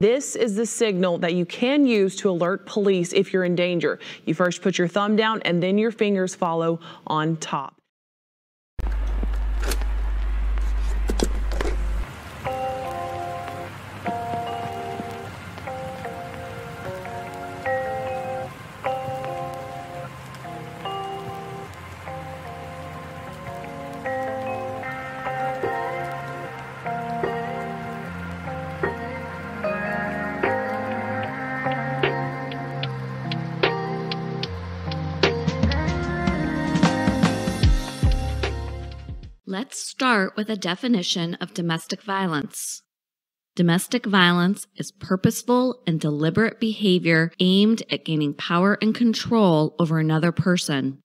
This is the signal that you can use to alert police if you're in danger. You first put your thumb down and then your fingers follow on top. Let's start with a definition of domestic violence. Domestic violence is purposeful and deliberate behavior aimed at gaining power and control over another person.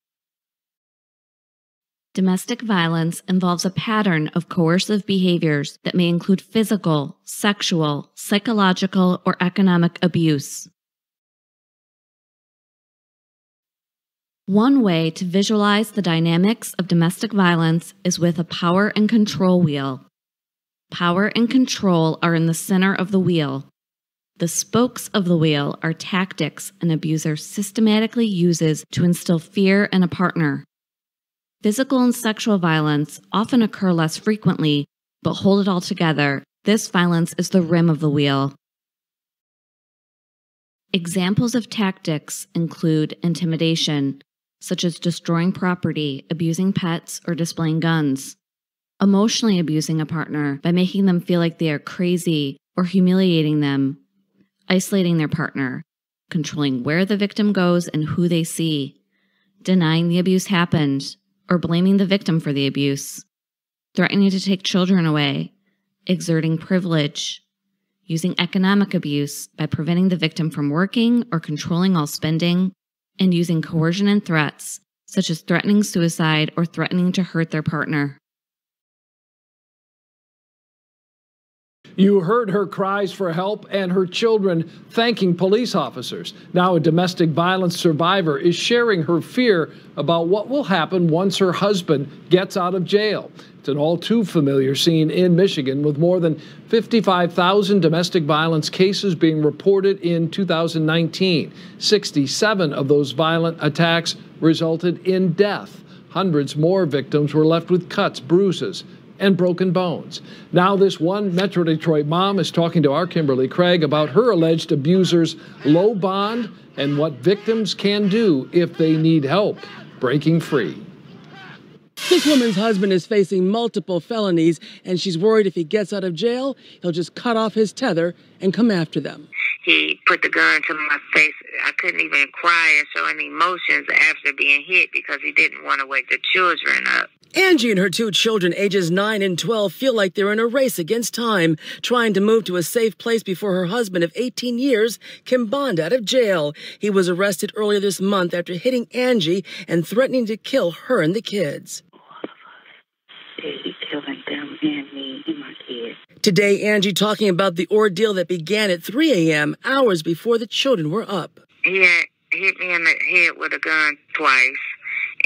Domestic violence involves a pattern of coercive behaviors that may include physical, sexual, psychological, or economic abuse. One way to visualize the dynamics of domestic violence is with a power and control wheel. Power and control are in the center of the wheel. The spokes of the wheel are tactics an abuser systematically uses to instill fear in a partner. Physical and sexual violence often occur less frequently, but hold it all together. This violence is the rim of the wheel. Examples of tactics include intimidation, such as destroying property, abusing pets, or displaying guns. Emotionally abusing a partner by making them feel like they are crazy or humiliating them. Isolating their partner, controlling where the victim goes and who they see. Denying the abuse happened, or blaming the victim for the abuse. Threatening to take children away. Exerting privilege. Using economic abuse by preventing the victim from working or controlling all spending, and using coercion and threats, such as threatening suicide or threatening to hurt their partner. You heard her cries for help and her children thanking police officers. Now a domestic violence survivor is sharing her fear about what will happen once her husband gets out of jail. It's an all too familiar scene in Michigan, with more than 55,000 domestic violence cases being reported in 2019. 67 of those violent attacks resulted in death. Hundreds more victims were left with cuts, bruises, and broken bones. Now this one Metro Detroit mom is talking to our Kimberly Craig about her alleged abuser's low bond and what victims can do if they need help breaking free. This woman's husband is facing multiple felonies, and she's worried if he gets out of jail, he'll just cut off his tether and come after them. He put the gun to my face. I couldn't even cry or show any emotions after being hit because he didn't want to wake the children up. Angie and her two children, ages 9 and 12, feel like they're in a race against time, trying to move to a safe place before her husband of 18 years can bond out of jail. He was arrested earlier this month after hitting Angie and threatening to kill her and the kids. He's killing them and me and my kids. Today, Angie talking about the ordeal that began at 3 a.m., hours before the children were up. He had hit me in the head with a gun twice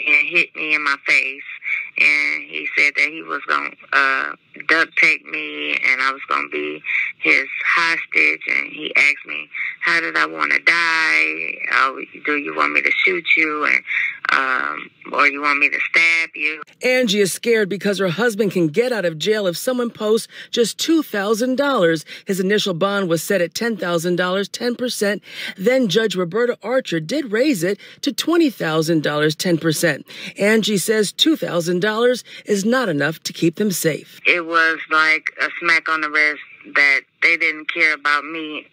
and hit me in my face. And he said that he was going to duct tape me and I was going to be his hostage. And he asked me, how did I want to die? Do you want me to shoot you? Or you want me to stab you? Angie is scared because her husband can get out of jail if someone posts just $2,000. His initial bond was set at $10,000, 10%. Then Judge Roberta Archer did raise it to $20,000, 10%. Angie says $2,000 is not enough to keep them safe. It was like a smack on the wrist that they didn't care about me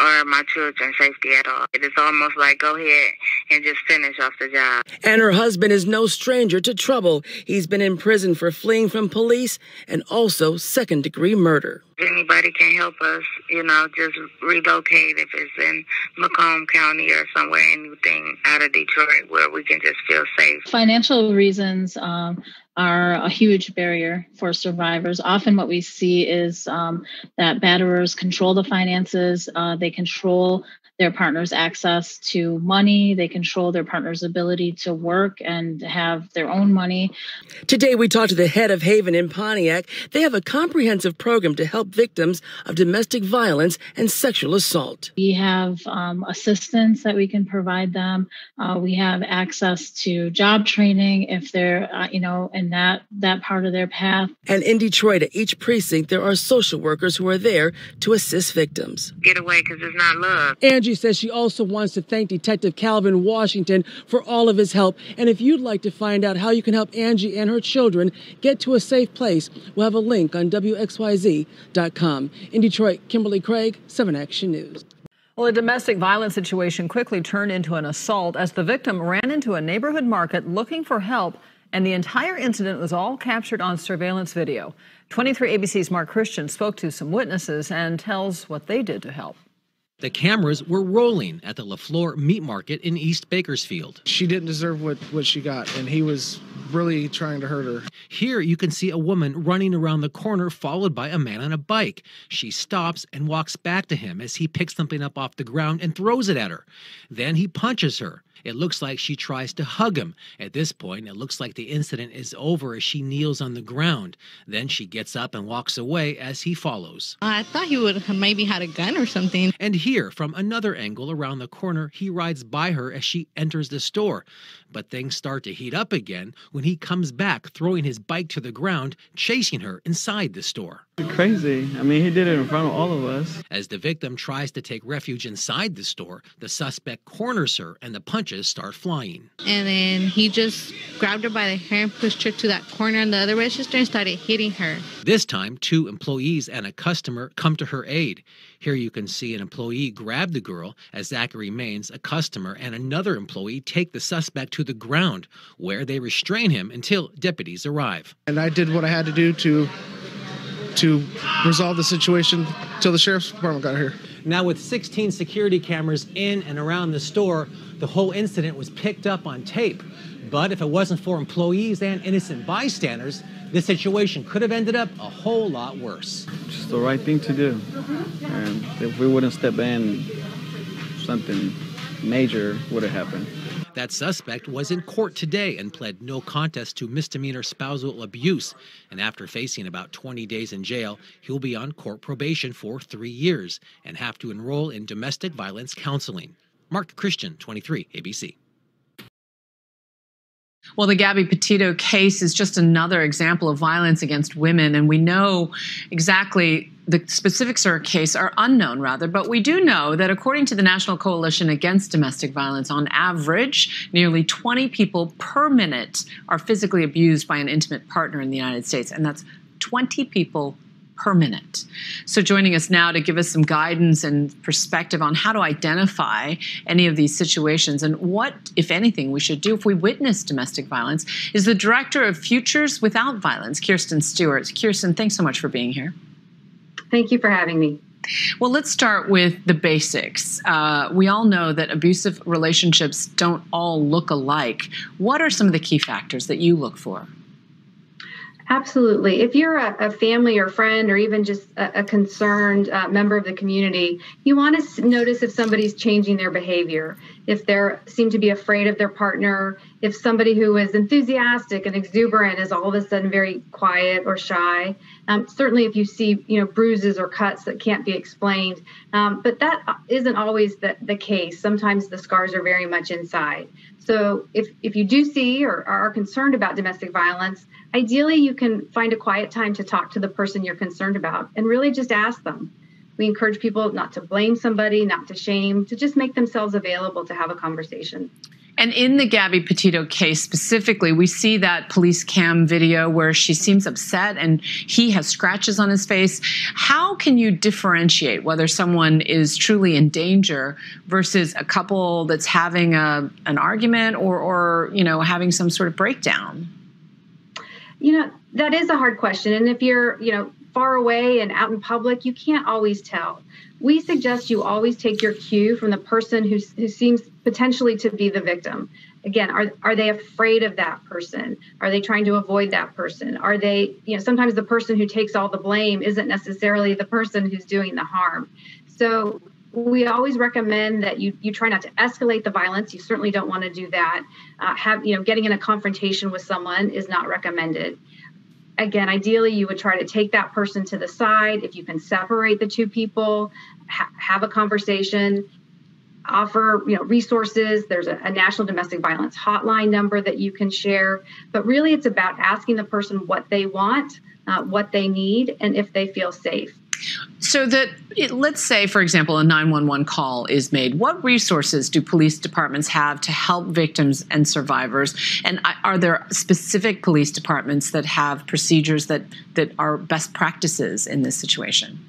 or my children's safety at all. It is almost like, go ahead and just finish off the job. And her husband is no stranger to trouble. He's been in prison for fleeing from police and also second-degree murder. If anybody can help us, just relocate if it's in Macomb County or somewhere, anything out of Detroit where we can just feel safe. Financial reasons are a huge barrier for survivors. Often what we see is that batterers control the finances. They control their partner's access to money. They control their partner's ability to work and have their own money. Today, we talked to the head of Haven in Pontiac. They have a comprehensive program to help victims of domestic violence and sexual assault. We have assistance that we can provide them. We have access to job training if they're, in that part of their path. And in Detroit, at each precinct, there are social workers who are there to assist victims. Get away because it's not love. Angie says she also wants to thank Detective Calvin Washington for all of his help. And if you'd like to find out how you can help Angie and her children get to a safe place, we'll have a link on WXYZ.com. In Detroit, Kimberly Craig, 7 Action News. Well, a domestic violence situation quickly turned into an assault as the victim ran into a neighborhood market looking for help, and the entire incident was all captured on surveillance video. 23 ABC's Mark Christian spoke to some witnesses and tells what they did to help. The cameras were rolling at the LaFleur Meat Market in East Bakersfield. She didn't deserve what she got, and he was really trying to hurt her. Here you can see a woman running around the corner followed by a man on a bike. She stops and walks back to him as he picks something up off the ground and throws it at her. Then he punches her. It looks like she tries to hug him. At this point, it looks like the incident is over as she kneels on the ground. Then she gets up and walks away as he follows. I thought he would have maybe had a gun or something. And here, from another angle around the corner, he rides by her as she enters the store. But things start to heat up again when he comes back, throwing his bike to the ground, chasing her inside the store. Crazy. I mean, he did it in front of all of us. As the victim tries to take refuge inside the store, the suspect corners her and the punches start flying. And then he just grabbed her by the hair and pushed her to that corner in the other register and started hitting her. This time, 2 employees and a customer come to her aid. Here you can see an employee grab the girl as Zachary Maines, a customer, and another employee take the suspect to the ground, where they restrain him until deputies arrive. And I did what I had to do to resolve the situation till the sheriff's department got here. Now, with 16 security cameras in and around the store, the whole incident was picked up on tape. But if it wasn't for employees and innocent bystanders, the situation could have ended up a whole lot worse. Just the right thing to do. And if we wouldn't step in, something major would have happened. That suspect was in court today and pled no contest to misdemeanor spousal abuse. And after facing about 20 days in jail, he'll be on court probation for 3 years and have to enroll in domestic violence counseling. Mark Christian, 23 ABC. Well, the Gabby Petito case is just another example of violence against women, and we know exactly the specifics of her case are unknown, rather, but we do know that according to the National Coalition Against Domestic Violence, on average, nearly 20 people per minute are physically abused by an intimate partner in the United States, and that's 20 people per minute. So joining us now to give us some guidance and perspective on how to identify any of these situations and what, if anything, we should do if we witness domestic violence is the Director of Futures Without Violence, Kirsten Stewart. Kirsten, thanks so much for being here. Thank you for having me. Well, let's start with the basics. We all know that abusive relationships don't all look alike. What are some of the key factors that you look for? Absolutely. If you're a family or friend or even just a concerned member of the community, you want to notice if somebody's changing their behavior, if they seem to be afraid of their partner, if somebody who is enthusiastic and exuberant is all of a sudden very quiet or shy. Certainly if you see, bruises or cuts that can't be explained, but that isn't always the case. Sometimes the scars are very much inside. So if you do see or are concerned about domestic violence, ideally you can find a quiet time to talk to the person you're concerned about and really just ask them. We encourage people not to blame somebody, not to shame, to just make themselves available to have a conversation. And in the Gabby Petito case specifically, we see that police cam video where she seems upset and he has scratches on his face. How can you differentiate whether someone is truly in danger versus a couple that's having an argument or having some sort of breakdown? That is a hard question. And if you're, far away and out in public, you can't always tell. We suggest you always take your cue from the person who seems potentially to be the victim. Again, are they afraid of that person? Are they trying to avoid that person? Are they, sometimes the person who takes all the blame isn't necessarily the person who's doing the harm. So we always recommend that you try not to escalate the violence. You certainly don't want to do that. Getting in a confrontation with someone is not recommended. Again, ideally, you would try to take that person to the side. If you can separate the two people, have a conversation, offer resources. There's a national domestic violence hotline number that you can share. But really, it's about asking the person what they want, what they need, and if they feel safe. So let's say, for example, a 911 call is made. What resources do police departments have to help victims and survivors? And are there specific police departments that have procedures that are best practices in this situation?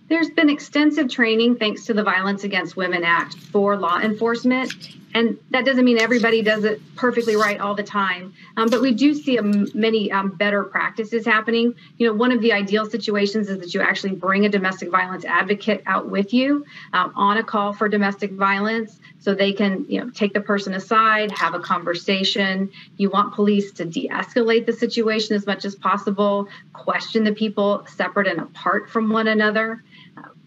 There's been extensive training thanks to the Violence Against Women Act for law enforcement. And that doesn't mean everybody does it perfectly right all the time, but we do see many better practices happening. One of the ideal situations is that you actually bring a domestic violence advocate out with you on a call for domestic violence, so they can take the person aside, have a conversation. You want police to de-escalate the situation as much as possible, question the people separate and apart from one another.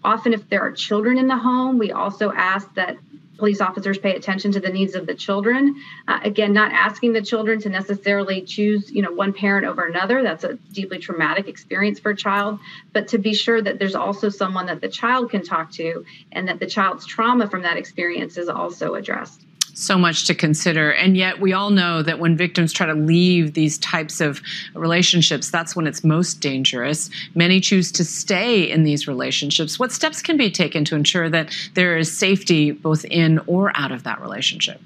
Often, if there are children in the home, we also ask that police officers pay attention to the needs of the children. Again, not asking the children to necessarily choose, one parent over another. That's a deeply traumatic experience for a child. But to be sure that there's also someone that the child can talk to, and that the child's trauma from that experience is also addressed. So much to consider. And yet we all know that when victims try to leave these types of relationships, that's when it's most dangerous. Many choose to stay in these relationships. What steps can be taken to ensure that there is safety both in or out of that relationship?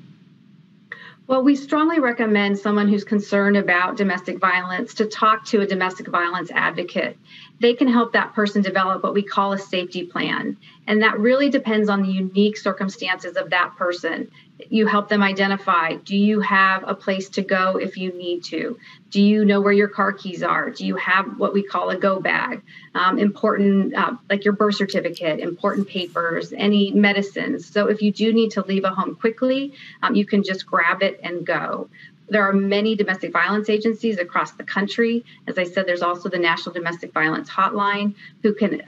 Well, we strongly recommend someone who's concerned about domestic violence to talk to a domestic violence advocate. They can help that person develop what we call a safety plan. And that really depends on the unique circumstances of that person. You help them identify, do you have a place to go if you need to? Do you know where your car keys are? Do you have what we call a go bag? Important, like your birth certificate, important papers, any medicines. So if you do need to leave a home quickly, you can just grab it and go. There are many domestic violence agencies across the country. As I said, there's also the National Domestic Violence Hotline, who can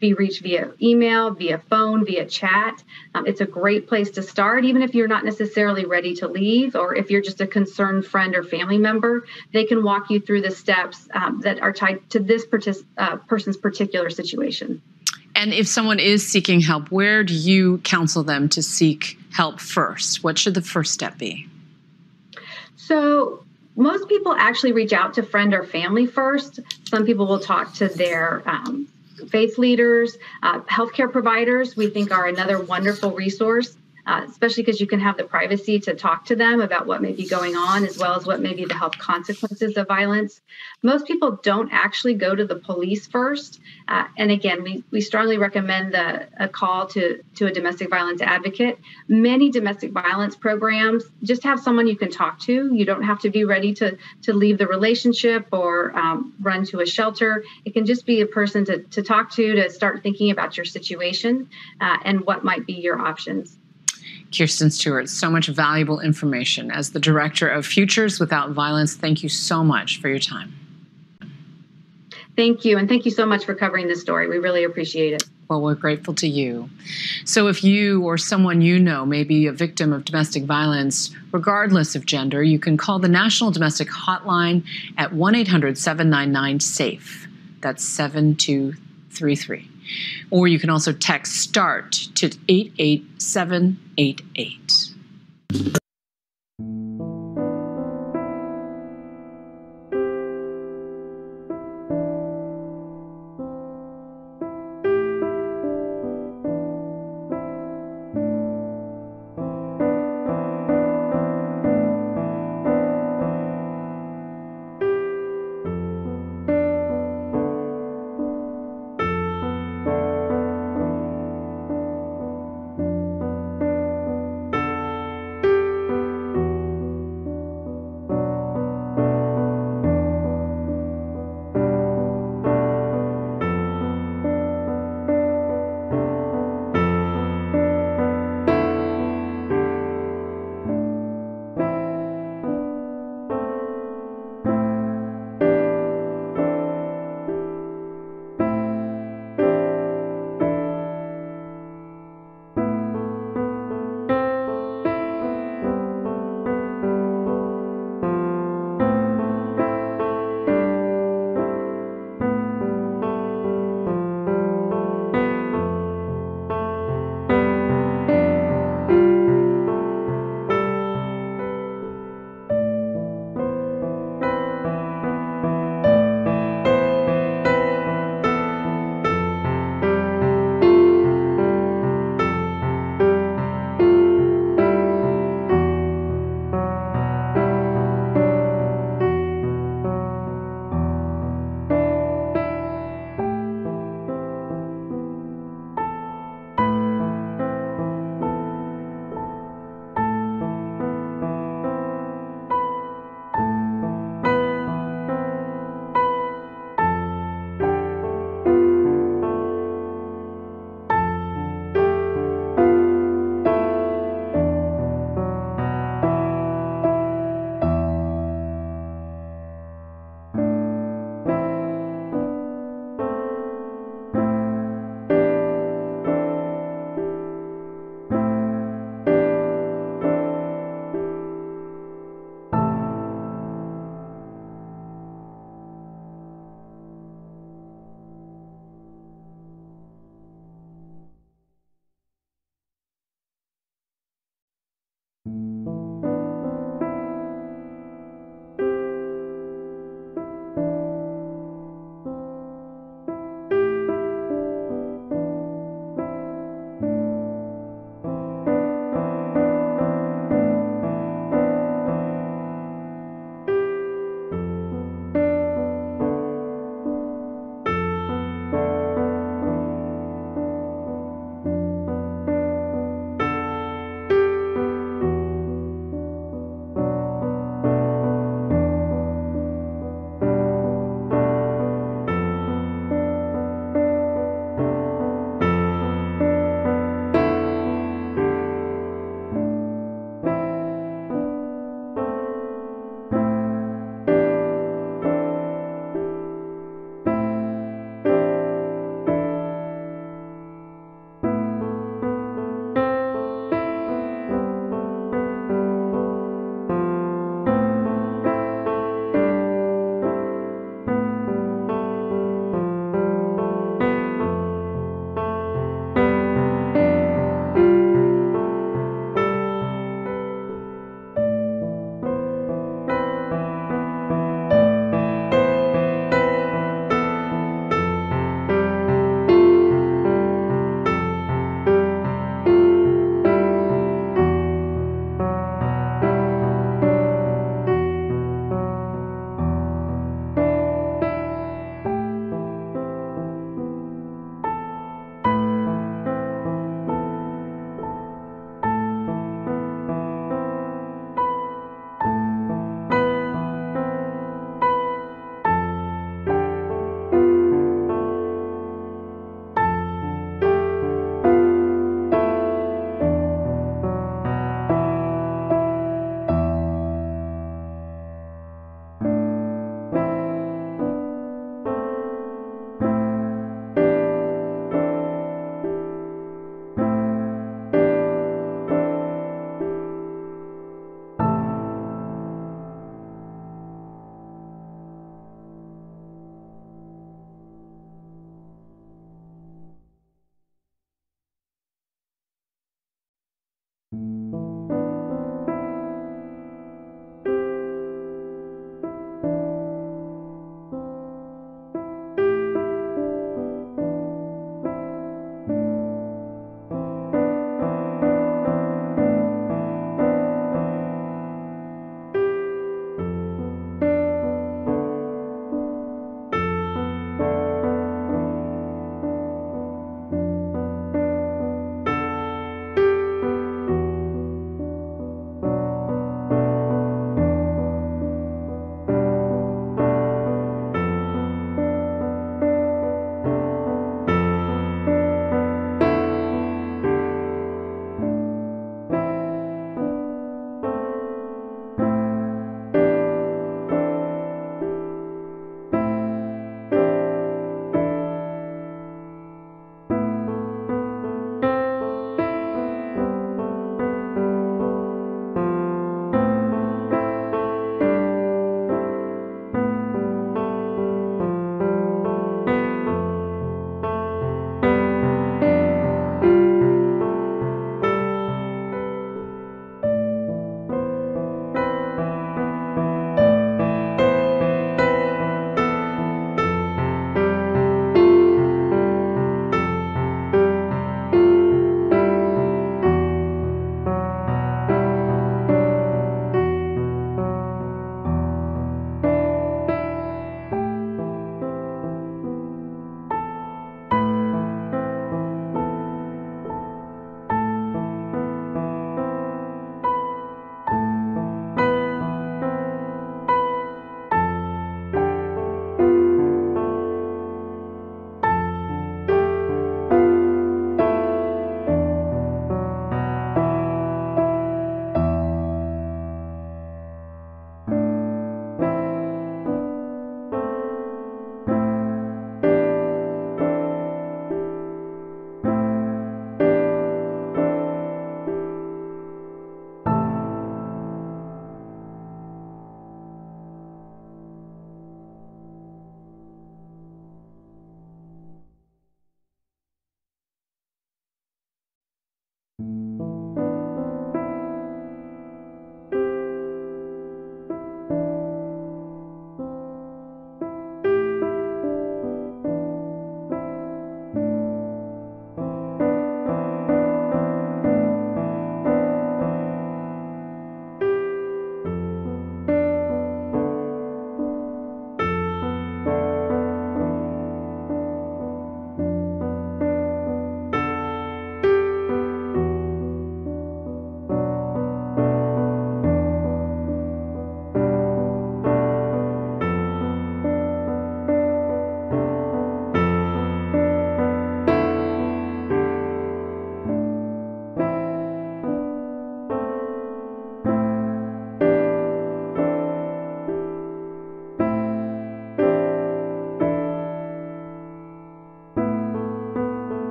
be reached via email, via phone, via chat. It's a great place to start, even if you're not necessarily ready to leave, or if you're just a concerned friend or family member. They can walk you through the steps that are tied to this person's particular situation. And if someone is seeking help, where do you counsel them to seek help first? What should the first step be? So most people actually reach out to friend or family first. Some people will talk to their faith leaders, healthcare providers, we think are another wonderful resource, especially because you can have the privacy to talk to them about what may be going on, as well as what may be the health consequences of violence. Most people don't actually go to the police first. And again, we strongly recommend a call to a domestic violence advocate. Many domestic violence programs just have someone you can talk to. You don't have to be ready to leave the relationship or run to a shelter. It can just be a person to talk to start thinking about your situation and what might be your options. Kirsten Stewart, so much valuable information. As the Director of Futures Without Violence, thank you so much for your time. Thank you, and thank you so much for covering this story. We really appreciate it. Well, we're grateful to you. So if you or someone you know may be a victim of domestic violence, regardless of gender, you can call the National Domestic Hotline at 1-800-799-SAFE. That's 7233. Or you can also text START to 88788.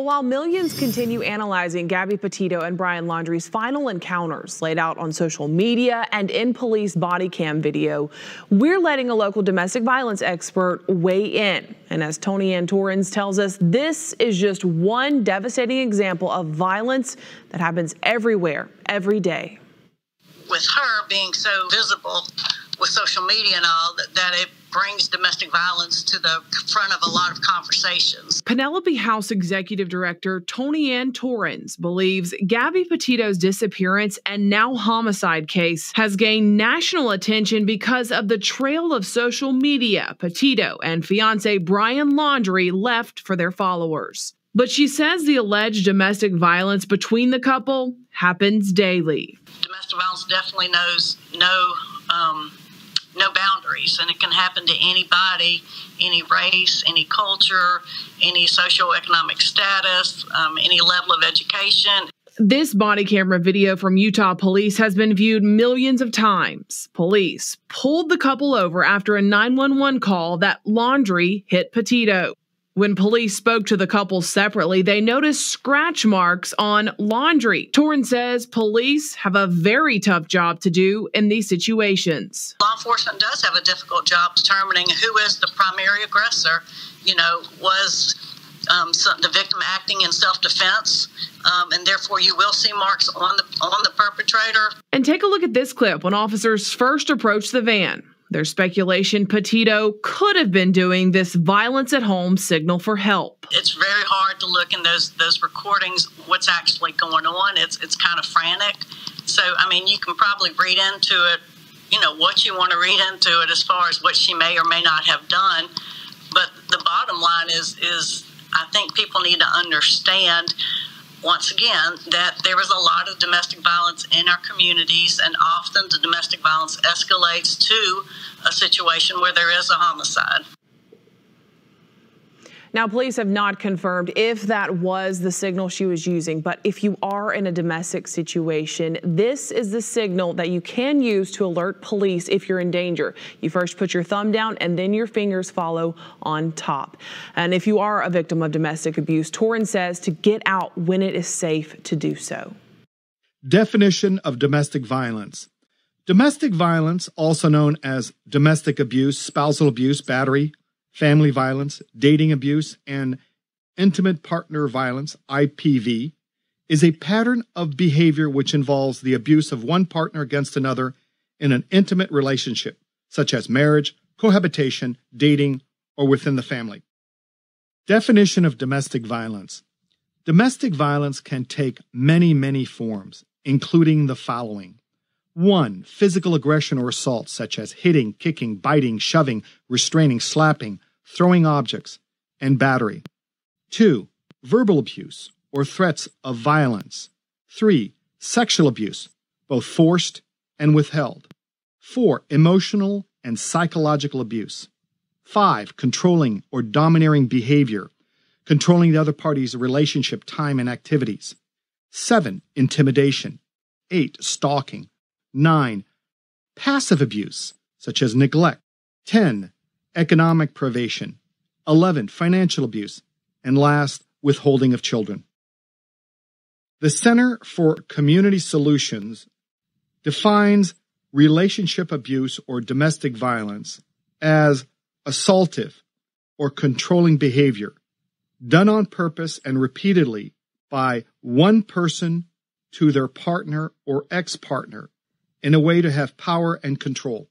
while millions continue analyzing Gabby Petito and Brian Laundrie's final encounters laid out on social media and in police body cam video, we're letting a local domestic violence expert weigh in. And as Tony Ann Torrens tells us, this is just one devastating example of violence that happens everywhere, every day. With her being so visible with social media and all, that it brings domestic violence to the front of a lot of conversations. Penelope House Executive Director Tony Ann Torrens believes Gabby Petito's disappearance and now homicide case has gained national attention because of the trail of social media Petito and fiancé Brian Laundrie left for their followers. But she says the alleged domestic violence between the couple happens daily. Domestic violence definitely knows no boundaries, and it can happen to anybody, any race, any culture, any socioeconomic status, any level of education. This body camera video from Utah police has been viewed millions of times. Police pulled the couple over after a 911 call that Laundrie hit Petito. When police spoke to the couple separately, they noticed scratch marks on Laundrie. Torrens says police have a very tough job to do in these situations. Law enforcement does have a difficult job determining who is the primary aggressor. You know, was the victim acting in self-defense, and therefore you will see marks on the perpetrator. And take a look at this clip when officers first approached the van. There's speculation Petito could have been doing this violence at home signal for help. It's very hard to look in those recordings what's actually going on. It's kind of frantic. So, I mean, you can probably read into it, you know, what you want to read into it as far as what she may or may not have done. But the bottom line is I think people need to understand, once again, that there is a lot of domestic violence in our communities, and often the domestic violence escalates to a situation where there is a homicide. Now, police have not confirmed if that was the signal she was using, but if you are in a domestic situation, this is the signal that you can use to alert police if you're in danger. You first put your thumb down and then your fingers follow on top. And if you are a victim of domestic abuse, Torrens says to get out when it is safe to do so. Definition of domestic violence. Domestic violence, also known as domestic abuse, spousal abuse, battery, family violence, dating abuse, and intimate partner violence, IPV, is a pattern of behavior which involves the abuse of one partner against another in an intimate relationship, such as marriage, cohabitation, dating, or within the family. Definition of domestic violence. Domestic violence can take many, many forms, including the following. 1. Physical aggression or assault, such as hitting, kicking, biting, shoving, restraining, slapping, throwing objects, and battery. 2. Verbal abuse or threats of violence. 3. Sexual abuse, both forced and withheld. 4. Emotional and psychological abuse. 5. Controlling or domineering behavior, controlling the other party's relationship, time, and activities. 7. Intimidation. 8. Stalking. 9. Passive abuse, such as neglect. 10. Economic privation. 11. Financial abuse. And last, withholding of children. The Center for Community Solutions defines relationship abuse or domestic violence as assaultive or controlling behavior done on purpose and repeatedly by one person to their partner or ex-partner in a way to have power and control.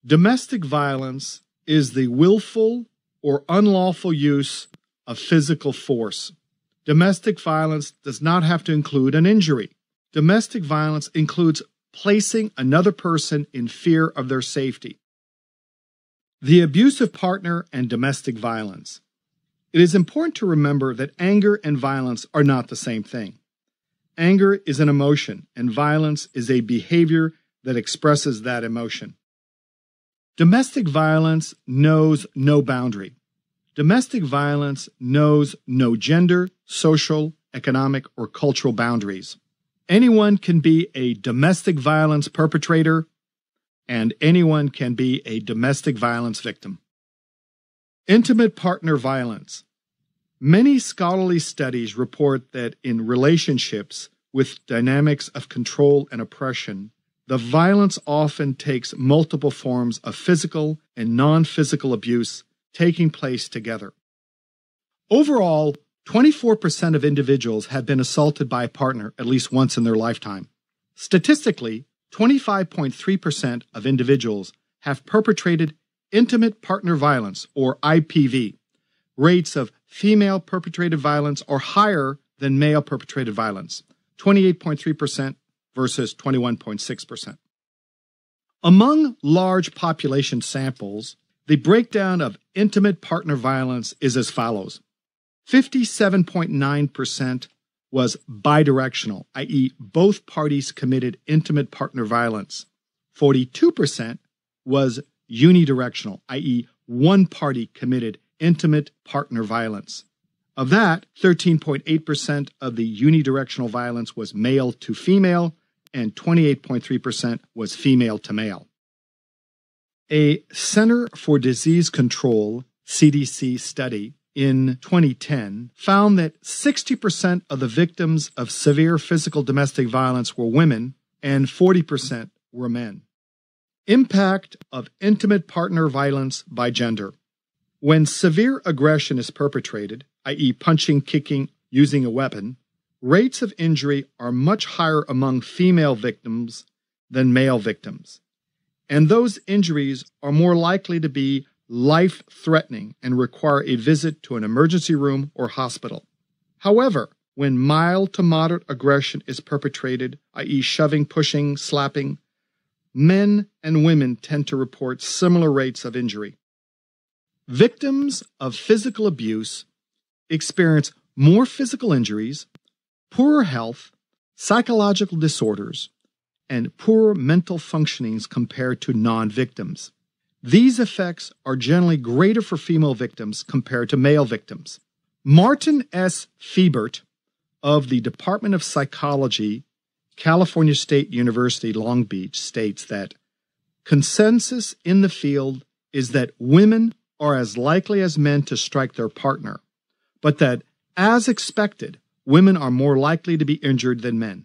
Domestic violence is the willful or unlawful use of physical force. Domestic violence does not have to include an injury. Domestic violence includes placing another person in fear of their safety. The abusive partner and domestic violence. It is important to remember that anger and violence are not the same thing. Anger is an emotion, and violence is a behavior that expresses that emotion. Domestic violence knows no boundary. Domestic violence knows no gender, social, economic, or cultural boundaries. Anyone can be a domestic violence perpetrator, and anyone can be a domestic violence victim. Intimate partner violence. Many scholarly studies report that in relationships with dynamics of control and oppression, the violence often takes multiple forms of physical and non-physical abuse taking place together. Overall, 24% of individuals have been assaulted by a partner at least once in their lifetime. Statistically, 25.3% of individuals have perpetrated intimate partner violence, or IPV. Rates of female perpetrated violence are higher than male perpetrated violence, 28.3% versus 21.6%. Among large population samples, the breakdown of intimate partner violence is as follows. 57.9% was bidirectional, i.e., both parties committed intimate partner violence. 42% was unidirectional, i.e., one party committed intimate partner violence. Of that, 13.8% of the unidirectional violence was male to female, and 28.3% was female to male. A Center for Disease Control, CDC study in 2010 found that 60% of the victims of severe physical domestic violence were women and 40% were men. Impact of intimate partner violence by gender. When severe aggression is perpetrated, i.e., punching, kicking, using a weapon, rates of injury are much higher among female victims than male victims. And those injuries are more likely to be life-threatening and require a visit to an emergency room or hospital. However, when mild to moderate aggression is perpetrated, i.e., shoving, pushing, slapping, men and women tend to report similar rates of injury. Victims of physical abuse experience more physical injuries, poorer health, psychological disorders, and poorer mental functionings compared to non-victims. These effects are generally greater for female victims compared to male victims. Martin S. Fiebert of the Department of Psychology, California State University, Long Beach, states that consensus in the field is that women are as likely as men to strike their partner, but that, as expected, women are more likely to be injured than men.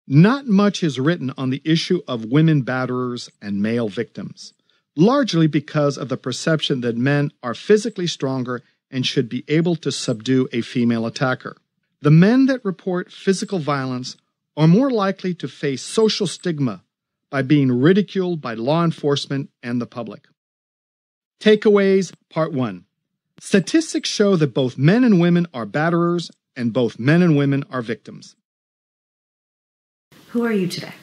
Not much is written on the issue of women batterers and male victims, largely because of the perception that men are physically stronger and should be able to subdue a female attacker. The men that report physical violence are more likely to face social stigma by being ridiculed by law enforcement and the public. Takeaways, Part 1. Statistics show that both men and women are batterers and both men and women are victims. Who are you today?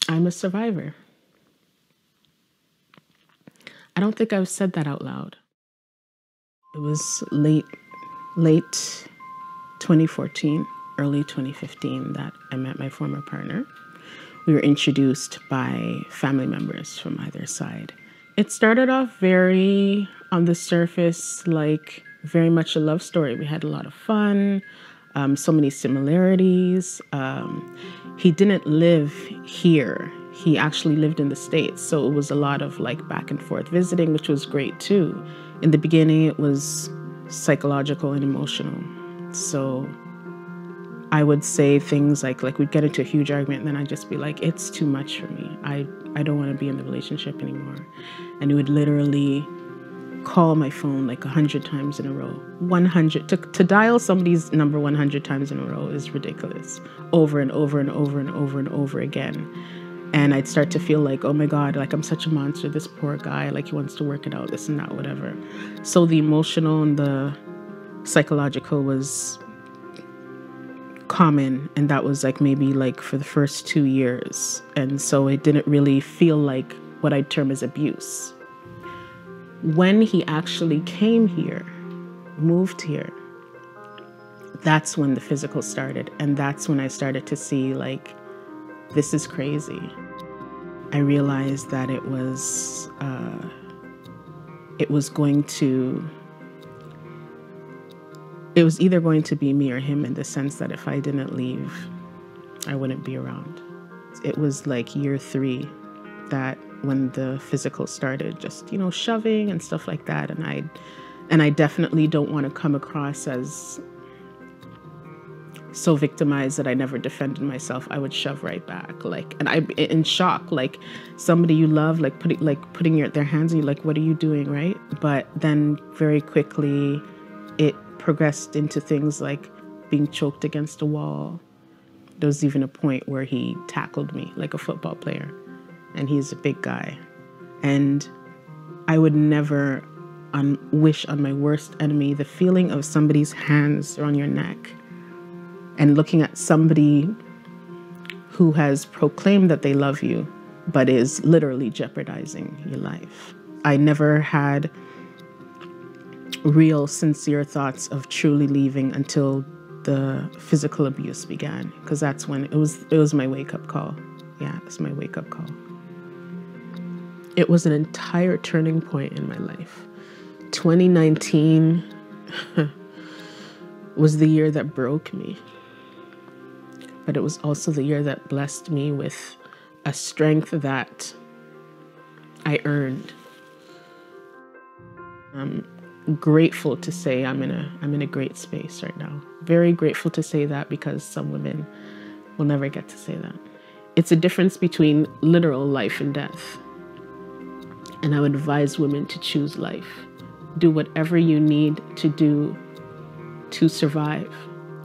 I'm a survivor. I don't think I've said that out loud. It was late 2014, early 2015 that I met my former partner. We were introduced by family members from either side. It started off very, on the surface, like very much a love story. We had a lot of fun, so many similarities. He didn't live here. He actually lived in the States. So it was a lot of like back and forth visiting, which was great too. In the beginning, it was psychological and emotional. So I would say things like we'd get into a huge argument and then I'd just be like, it's too much for me. I don't want to be in the relationship anymore. And he would literally call my phone like 100 times in a row. 100. To dial somebody's number 100 times in a row is ridiculous. Over and over and over and over and over again. And I'd start to feel like, oh my God, like I'm such a monster, this poor guy, like he wants to work it out, this and that, whatever. So the emotional and the psychological was common, and that was like maybe like for the first 2 years. And so it didn't really feel like what I'd term as abuse. When he actually came here, moved here, that's when the physical started. And that's when I started to see like, this is crazy. I realized that it was either going to be me or him, in the sense that if I didn't leave, I wouldn't be around. It was like year 3 that when the physical started, just, you know, shoving and stuff like that. And I definitely don't want to come across as so victimized that I never defended myself. I would shove right back, like, and I'm in shock, like somebody you love, like putting their hands on you, like, what are you doing, right? But then very quickly, it progressed into things like being choked against a wall. There was even a point where he tackled me like a football player, and he's a big guy. And I would never wish on my worst enemy the feeling of somebody's hands on your neck and looking at somebody who has proclaimed that they love you, but is literally jeopardizing your life. I never had real, sincere thoughts of truly leaving until the physical abuse began, because that's when it was my wake-up call. Yeah, it was my wake-up call. It was an entire turning point in my life. 2019 was the year that broke me, but it was also the year that blessed me with a strength that I earned. I'm grateful to say I'm in a great space right now. Very grateful to say that, because some women will never get to say that. It's a difference between literal life and death. And I would advise women to choose life. Do whatever you need to do to survive.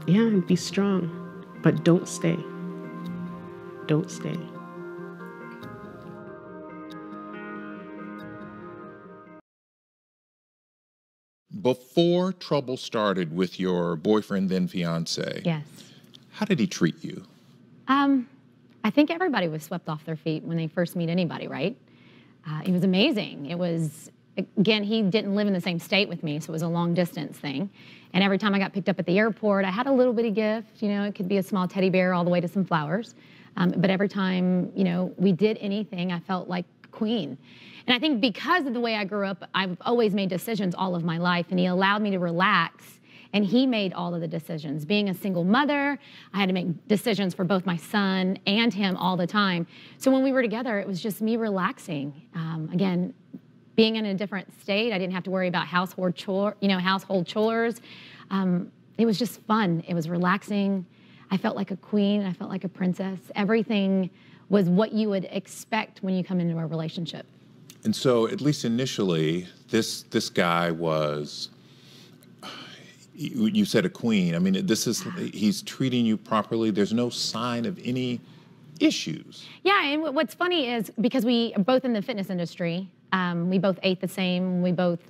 Yeah, and be strong, but don't stay. Don't stay. Before trouble started with your boyfriend, then fiance, Yes. how did he treat you? I think everybody was swept off their feet when they first meet anybody, right? It was amazing. It was, again, he didn't live in the same state with me, so it was a long distance thing. And every time I got picked up at the airport, I had a little bitty gift. You know, it could be a small teddy bear all the way to some flowers. But every time, you know, we did anything, I felt like a queen. And I think because of the way I grew up, I've always made decisions all of my life, and he allowed me to relax, and he made all of the decisions. Being a single mother, I had to make decisions for both my son and him all the time. So when we were together, it was just me relaxing. Again, being in a different state, I didn't have to worry about household chores. It was just fun. It was relaxing. I felt like a queen. I felt like a princess. Everything was what you would expect when you come into a relationship. And so, at least initially, this guy was, you said a queen. I mean, he's treating you properly. There's no sign of any issues. Yeah, and what's funny is because we are both in the fitness industry, we both ate the same, we both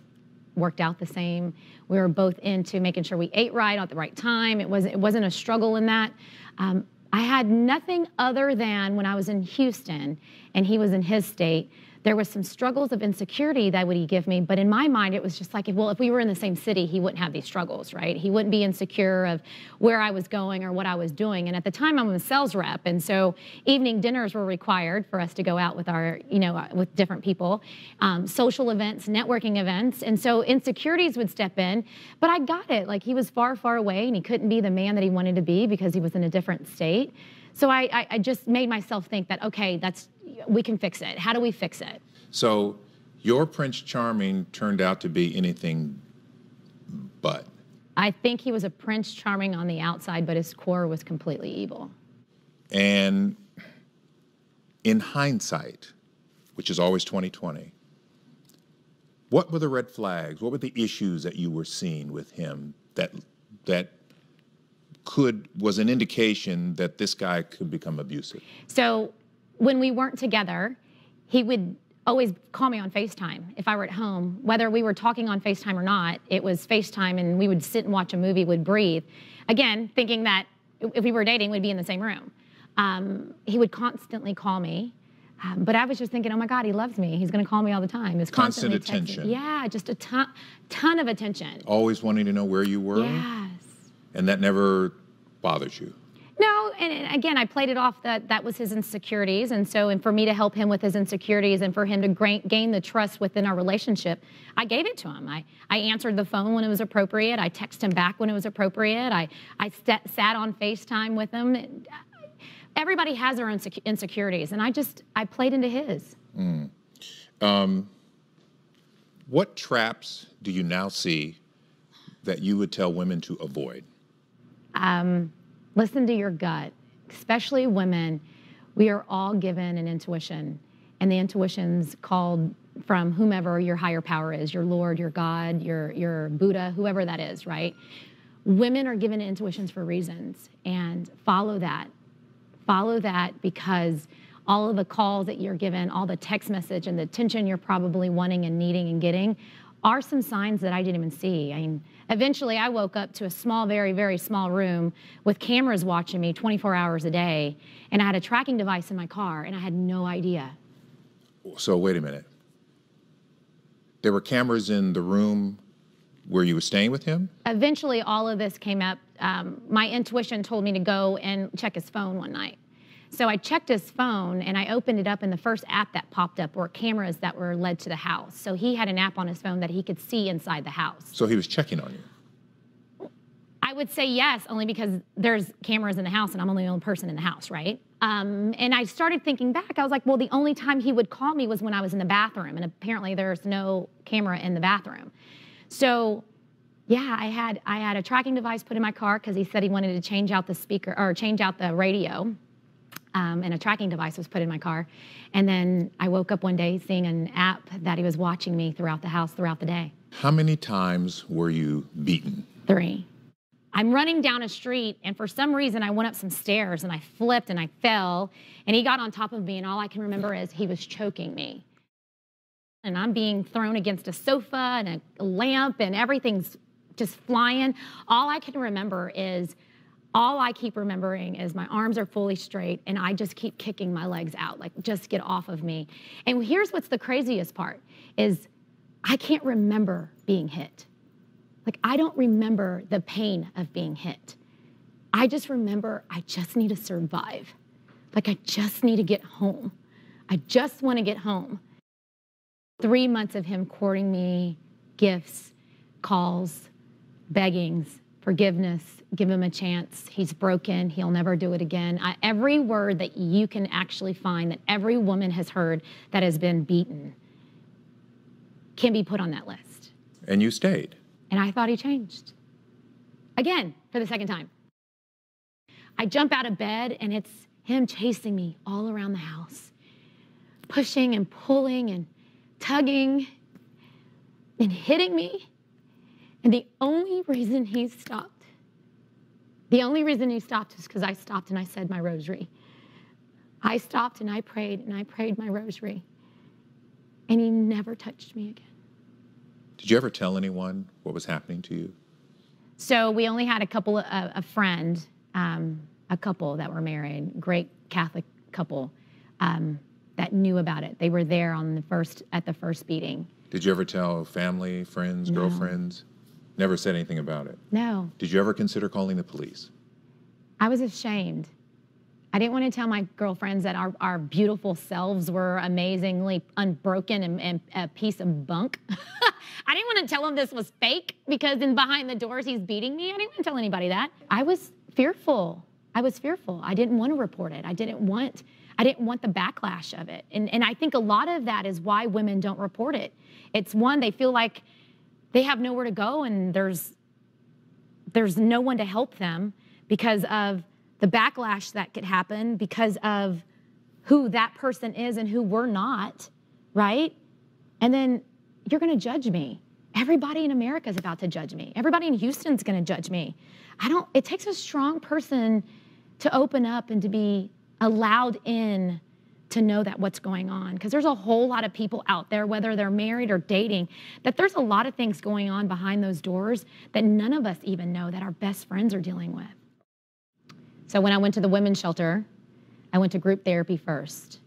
worked out the same. We were both into making sure we ate right at the right time. It wasn't a struggle in that. I had nothing other than when I was in Houston and he was in his state, there was some struggles of insecurity that would he give me, but in my mind it was just like, well, if we were in the same city, he wouldn't have these struggles, right? He wouldn't be insecure of where I was going or what I was doing. And at the time, I'm a sales rep, and so evening dinners were required for us to go out with our, with different people, social events, networking events, and so insecurities would step in. But I got it. Like, he was far, far away, and he couldn't be the man that he wanted to be because he was in a different state. So I just made myself think that, okay, we can fix it. How do we fix it? So your Prince Charming turned out to be anything but. I think he was a Prince Charming on the outside, but his core was completely evil. And in hindsight, which is always 20/20, what were the red flags? What were the issues that you were seeing with him that was an indication that this guy could become abusive? So when we weren't together, he would always call me on FaceTime if I were at home. Whether we were talking on FaceTime or not, it was FaceTime, and we would sit and watch a movie, would breathe. Again, thinking that if we were dating, we'd be in the same room. He would constantly call me, but I was just thinking, oh my God, he loves me. He's gonna call me all the time. It's constant constantly attention. texting. Yeah, just a ton of attention. Always wanting to know where you were? Yes. And that never bothers you? No, and again, I played it off that was his insecurities, and for me to help him with his insecurities and for him to gain the trust within our relationship, I gave it to him. I answered the phone when it was appropriate. I texted him back when it was appropriate. I sat on FaceTime with him. everybody has their own insecurities, and I played into his. What traps do you now see that you would tell women to avoid? Listen to your gut, especially women. We are all given an intuition, and the intuition's called from whomever your higher power is, your Lord, your God, your Buddha, whoever that is, right? Women are given intuitions for reasons, and follow that. Follow that, because all of the calls that you're given, all the text message and the attention you're probably wanting and needing and getting are some signs that I didn't even see. I mean, eventually I woke up to a small, very, very small room with cameras watching me 24 hours a day, and I had a tracking device in my car, and I had no idea. So wait a minute. There were cameras in the room where you were staying with him? Eventually all of this came up. My intuition told me to go and check his phone one night. So I checked his phone, and I opened it up, and the first app that popped up were cameras that were led to the house. So he had an app on his phone that he could see inside the house. So he was checking on you? I would say yes, only because there's cameras in the house, and I'm only the only person in the house, right? And I started thinking back. I was like, well, the only time he would call me was when I was in the bathroom, and apparently there's no camera in the bathroom. So yeah, I had a tracking device put in my car because he said he wanted to change out the speaker, or change out the radio. And a tracking device was put in my car. And then I woke up one day seeing an app that he was watching me throughout the house, throughout the day. How many times were you beaten? 3. I'm running down a street, and for some reason I went up some stairs, and I flipped and I fell, and he got on top of me, and all I can remember is he was choking me. And I'm being thrown against a sofa and a lamp, and everything's just flying. All I can remember is all I keep remembering is my arms are fully straight, and I just keep kicking my legs out, like, just get off of me. And here's what's the craziest part, is I can't remember being hit. Like, I don't remember the pain of being hit. I just remember I just need to survive. Like, I just need to get home. I just want to get home. 3 months of him courting me, gifts, calls, beggings, forgiveness, give him a chance. He's broken. He'll never do it again. Every word that you can actually find that every woman has heard that has been beaten can be put on that list. And you stayed. And I thought he changed. Again, for the second time. I jump out of bed, and it's him chasing me all around the house, pushing and pulling and tugging and hitting me. And the only reason he stopped is because I stopped and I said my rosary. I stopped and I prayed my rosary. And he never touched me again. Did you ever tell anyone what was happening to you? So we only had a friend, a couple that were married, great Catholic couple, that knew about it. They were there at the first beating. Did you ever tell family, friends, No. girlfriends? Never said anything about it? No. Did you ever consider calling the police? I was ashamed. I didn't want to tell my girlfriends that our beautiful selves were amazingly unbroken and a piece of bunk. I didn't want to tell them this was fake, because behind the doors he's beating me. I didn't want to tell anybody that. I was fearful. I didn't want to report it. I didn't want the backlash of it. And I think a lot of that is why women don't report it. It's one, they feel like they have nowhere to go, and there's no one to help them because of the backlash that could happen, because of who that person is and who we're not, right? And then you're going to judge me. Everybody in America is about to judge me. Everybody in Houston's going to judge me. It takes a strong person to open up and to be allowed in to know that what's going on, because there's a whole lot of people out there, whether they're married or dating, that there's a lot of things going on behind those doors that none of us even know, that our best friends are dealing with. So when I went to the women's shelter, I went to group therapy first,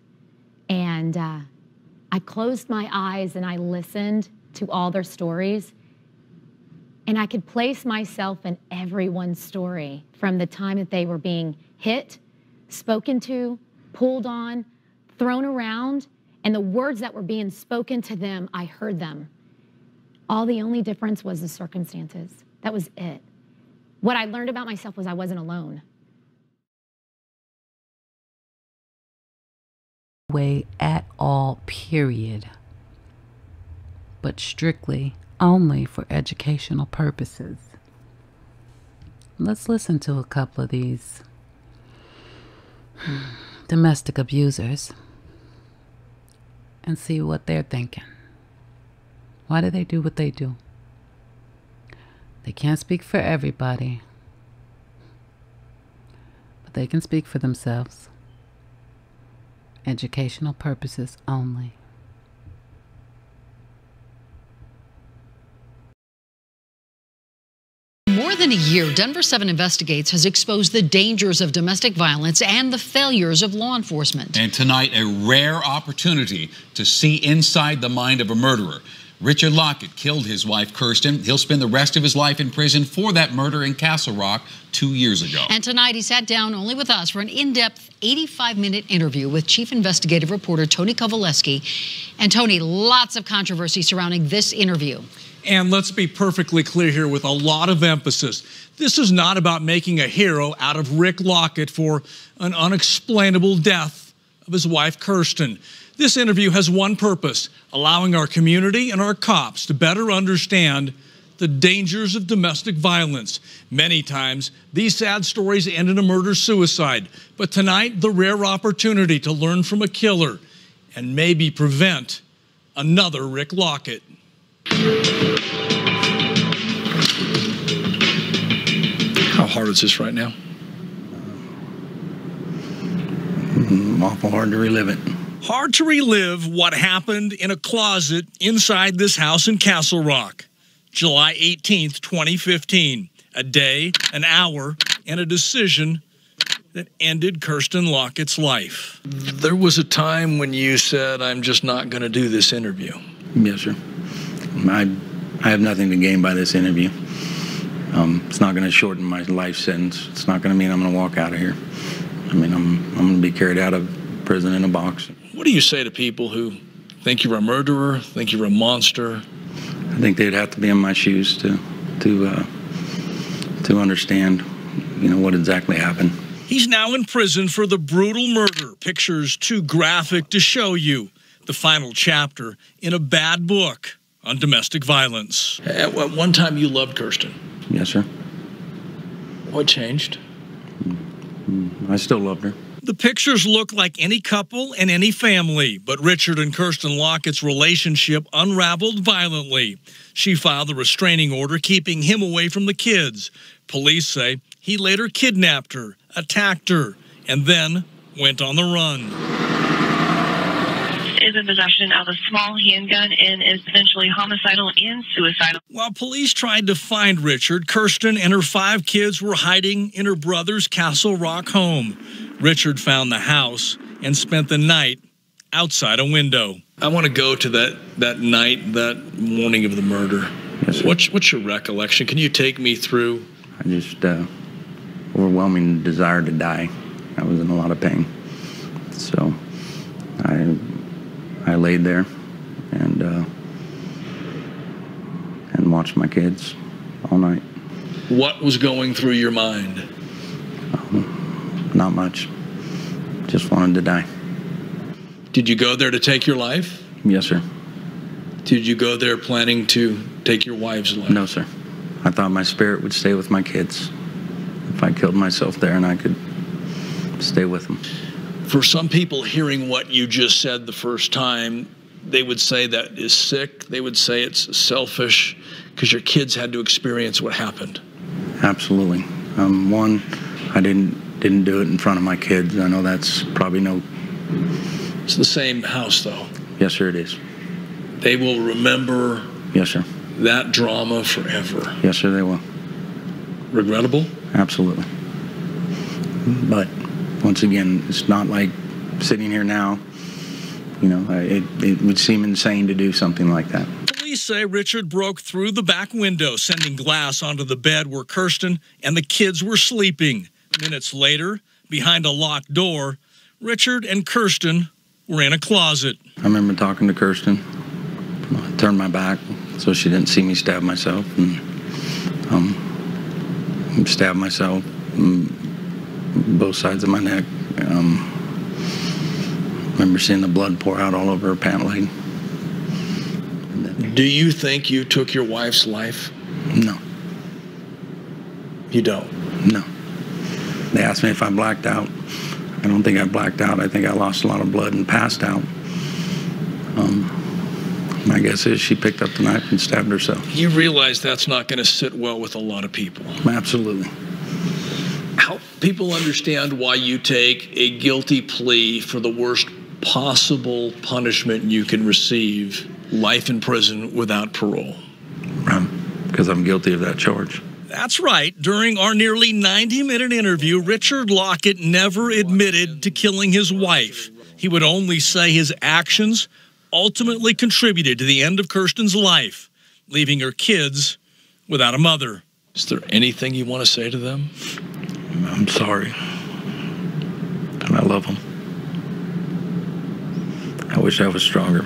and I closed my eyes and I listened to all their stories, and I could place myself in everyone's story, from the time that they were being hit, spoken to, pulled on, thrown around, and the words that were being spoken to them, I heard them. The only difference was the circumstances. That was it. What I learned about myself was I wasn't alone. way at all, period, but strictly only for educational purposes. Let's listen to a couple of these domestic abusers and see what they're thinking. Why do they do what they do? They can't speak for everybody, but they can speak for themselves. Educational purposes only. More than a year, Denver 7 Investigates has exposed the dangers of domestic violence and the failures of law enforcement. And tonight, a rare opportunity to see inside the mind of a murderer. Richard Lockett killed his wife, Kirsten. He'll spend the rest of his life in prison for that murder in Castle Rock 2 years ago. And tonight, he sat down only with us for an in-depth 85-minute interview with Chief Investigative Reporter Tony Kovaleski. And Tony, lots of controversy surrounding this interview. And let's be perfectly clear here with a lot of emphasis. This is not about making a hero out of Rick Lockett for an unexplainable death of his wife, Kirsten. This interview has one purpose: allowing our community and our cops to better understand the dangers of domestic violence. Many times, these sad stories end in a murder-suicide. But tonight, the rare opportunity to learn from a killer and maybe prevent another Rick Lockett. How hard is this right now? Awful hard to relive it. Hard to relive what happened in a closet inside this house in Castle Rock. July 18th, 2015. A day, an hour, and a decision that ended Kirsten Lockett's life. There was a time when you said, "I'm just not going to do this interview." Yes, sir. I have nothing to gain by this interview. It's not going to shorten my life sentence. It's not going to mean I'm going to walk out of here. I mean, I'm going to be carried out of prison in a box. What do you say to people who think you're a murderer, think you're a monster? I think they'd have to be in my shoes to understand, what exactly happened. He's now in prison for the brutal murder. Pictures too graphic to show you. The final chapter in a bad book on domestic violence. At one time, you loved Kirsten. Yes, sir. What changed? I still loved her. The pictures look like any couple and any family, but Richard and Kirsten Lockett's relationship unraveled violently. She filed a restraining order keeping him away from the kids. Police say he later kidnapped her, attacked her, and then went on the run. Is in possession of a small handgun and is potentially homicidal and suicidal. While police tried to find Richard, Kirsten and her 5 kids were hiding in her brother's Castle Rock home. Richard found the house and spent the night outside a window. I want to go to that night, that morning of the murder. Yes, sir. What's your recollection? Can you take me through? I just overwhelming desire to die. I was in a lot of pain. So I laid there and watched my kids all night. What was going through your mind? Not much. Just wanted to die. Did you go there to take your life? Yes, sir. Did you go there planning to take your wife's life? No, sir. I thought my spirit would stay with my kids. If I killed myself there and I could stay with them. For some people, hearing what you just said the first time, they would say that is sick. They would say it's selfish because your kids had to experience what happened. Absolutely. One, I didn't do it in front of my kids. I know that's probably no... It's the same house, though. Yes, sir, it is. They will remember... Yes, sir. That drama forever. Yes, sir, they will. Regrettable? Absolutely. But once again, it's not like sitting here now, it would seem insane to do something like that. Police say Richard broke through the back window, sending glass onto the bed where Kirsten and the kids were sleeping. Minutes later, behind a locked door, Richard and Kirsten were in a closet. I remember talking to Kirsten. I turned my back so she didn't see me stab myself, and stabbed myself on both sides of my neck. remember seeing the blood pour out all over her pant leg. Do you think you took your wife's life? No. You don't? No. They asked me if I blacked out. I don't think I blacked out. I think I lost a lot of blood and passed out. My guess is she picked up the knife and stabbed herself. You realize that's not going to sit well with a lot of people. Absolutely. Help people understand why you take a guilty plea for the worst possible punishment you can receive, life in prison without parole. Because I'm guilty of that charge. That's right. During our nearly 90-minute interview, Richard Lockett never admitted to killing his wife. He would only say his actions ultimately contributed to the end of Kirsten's life, leaving her kids without a mother. Is there anything you want to say to them? I'm sorry, but I love them. I wish I was stronger.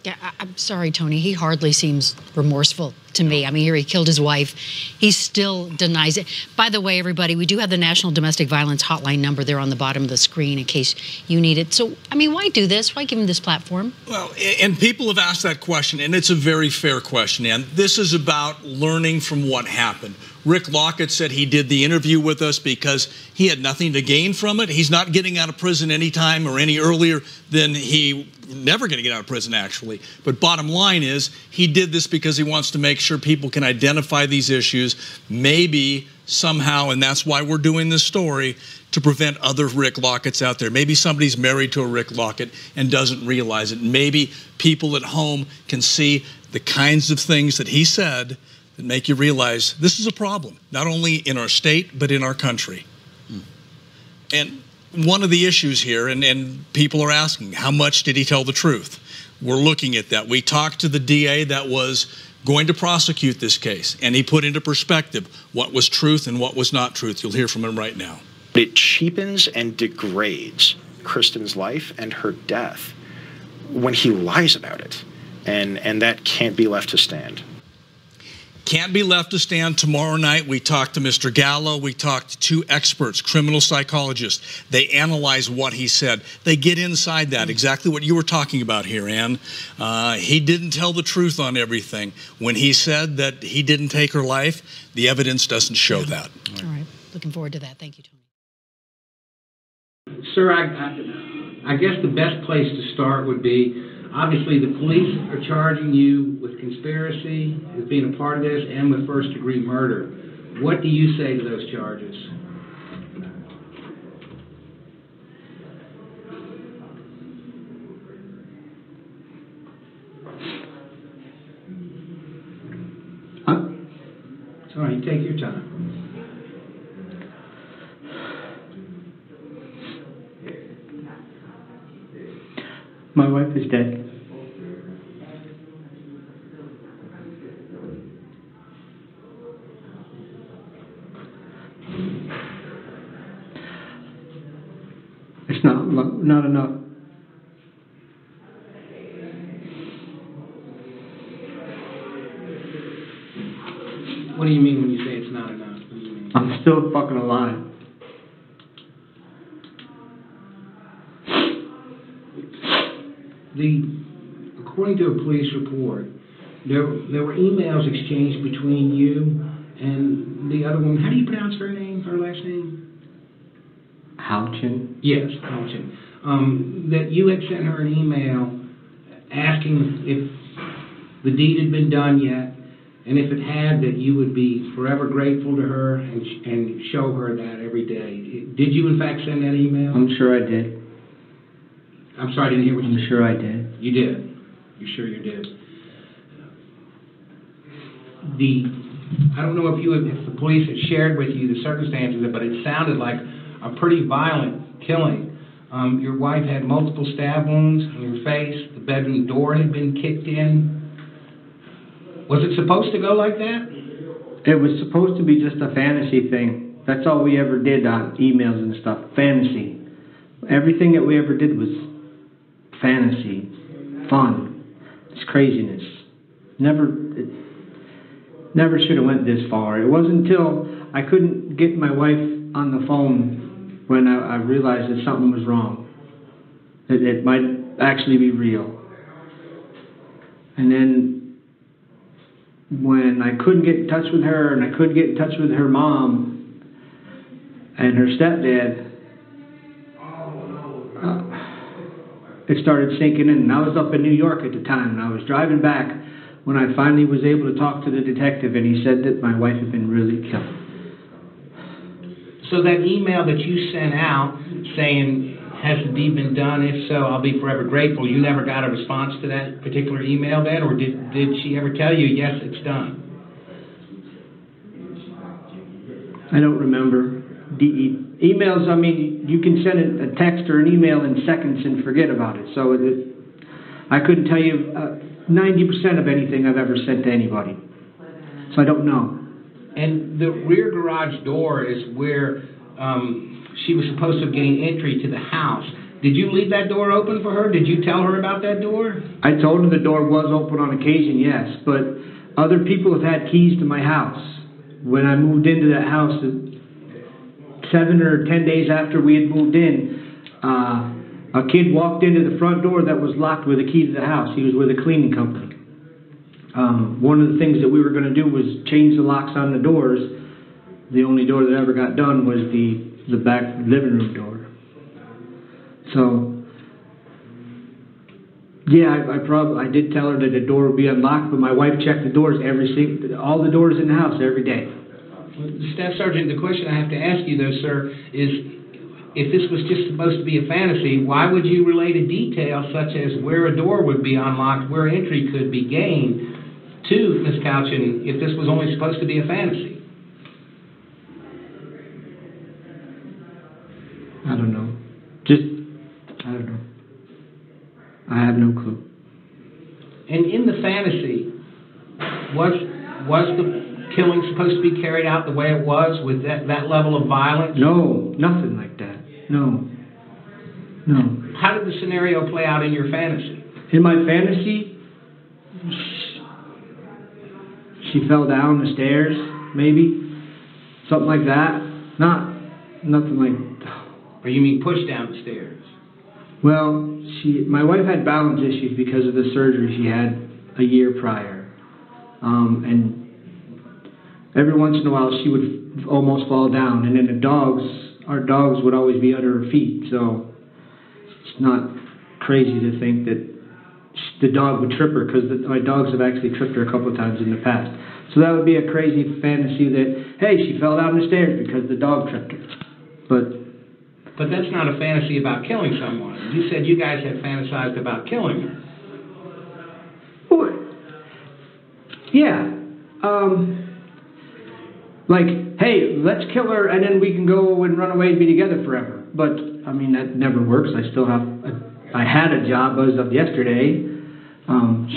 Yeah, I'm sorry, Tony. He hardly seems remorseful to me. I mean, here he killed his wife. He still denies it. By the way, everybody, we do have the National Domestic Violence Hotline number there on the bottom of the screen in case you need it. So, I mean, why do this? Why give him this platform? Well, and people have asked that question, and it's a very fair question, and this is about learning from what happened. Rick Lockett said he did the interview with us because he had nothing to gain from it. He's not getting out of prison anytime or any earlier than he never going to get out of prison, actually. But bottom line is he did this because he wants to make sure people can identify these issues, maybe somehow, and that's why we're doing this story, to prevent other Rick Locketts out there. Maybe somebody's married to a Rick Lockett and doesn't realize it. Maybe people at home can see the kinds of things that he said that make you realize this is a problem, not only in our state, but in our country. And one of the issues here, and people are asking, how much did he tell the truth? We're looking at that. We talked to the DA that was going to prosecute this case, and he put into perspective what was truth and what was not truth. You'll hear from him right now. It cheapens and degrades Kristen's life and her death when he lies about it, and that can't be left to stand. Can't be left to stand. Tomorrow night, we talked to Mr. Gallo. We talked to two experts, criminal psychologists. They analyze what he said. They get inside that, exactly what you were talking about here, Ann. He didn't tell the truth on everything. When he said that he didn't take her life, the evidence doesn't show that. All right. Looking forward to that. Thank you, Tony. Sir, I guess the best place to start would be, obviously, the police are charging you with conspiracy, as being a part of this, and with first-degree murder. What do you say to those charges? Huh? It's all right, you take your time. My wife is dead. It's not enough. What do you mean when you say it's not enough? What do you mean? I'm still fucking alive. According to a police report, there were emails exchanged between you and the other woman. How do you pronounce her name, her last name? Houchin? Yes, Houchin. That you had sent her an email asking if the deed had been done yet, and if it had, that you would be forever grateful to her and show her that every day. Did you, in fact, send that email? I'm sure I did. I'm sorry, I didn't hear what you said. I'm sure I did. You did. You're sure you did. I don't know if the police had shared with you the circumstances, but it sounded like a pretty violent killing. Your wife had multiple stab wounds on her face. The bedroom door had been kicked in. Was it supposed to go like that? It was supposed to be just a fantasy thing. That's all we ever did on emails and stuff. Fantasy. Everything that we ever did was fantasy, fun, it's craziness. Never should have went this far. It wasn't until I couldn't get my wife on the phone when I realized that something was wrong, that it might actually be real. And then when I couldn't get in touch with her and I couldn't get in touch with her mom and her stepdad, it started sinking in. And I was up in New York at the time, and I was driving back when I finally was able to talk to the detective, and he said that my wife had been really killed. So that email that you sent out saying, has the deed been done? If so, I'll be forever grateful. You never got a response to that particular email then, or did she ever tell you, yes, it's done? I don't remember. Emails, I mean, you can send a text or an email in seconds and forget about it. So I couldn't tell you 90% of anything I've ever sent to anybody. So I don't know. And the rear garage door is where she was supposed to gain entry to the house. Did you leave that door open for her? Did you tell her about that door? I told her the door was open on occasion, yes, but other people have had keys to my house. When I moved into that house, 7 or 10 days after we had moved in, a kid walked into the front door that was locked with a key to the house. He was with a cleaning company. One of the things that we were going to do was change the locks on the doors. The only door that ever got done was the back living room door. So, yeah, I did tell her that the door would be unlocked, but my wife checked the doors all the doors in the house every day. Staff Sergeant, the question I have to ask you, though, sir, is if this was just supposed to be a fantasy, why would you relate a detail such as where a door would be unlocked, where entry could be gained to Ms. Couchin if this was only supposed to be a fantasy? I don't know. I don't know. I have no clue. And in the fantasy, was the killing supposed to be carried out the way it was with that level of violence? No, nothing like that. No. How did the scenario play out in your fantasy? In my fantasy, she fell down the stairs, maybe. Something like that. Nothing like... Or you mean pushed down the stairs? Well, my wife had balance issues because of the surgery she had a year prior. And every once in a while she would almost fall down. And then our dogs would always be under her feet. So it's not crazy to think that the dog would trip her, because my dogs have actually tripped her a couple of times in the past. So that would be a crazy fantasy that, hey, she fell down the stairs because the dog tripped her. But that's not a fantasy about killing someone. You said you guys had fantasized about killing her. Yeah. Like, hey, let's kill her and then we can go and run away and be together forever. But, I mean, that never works. I had a job as of yesterday.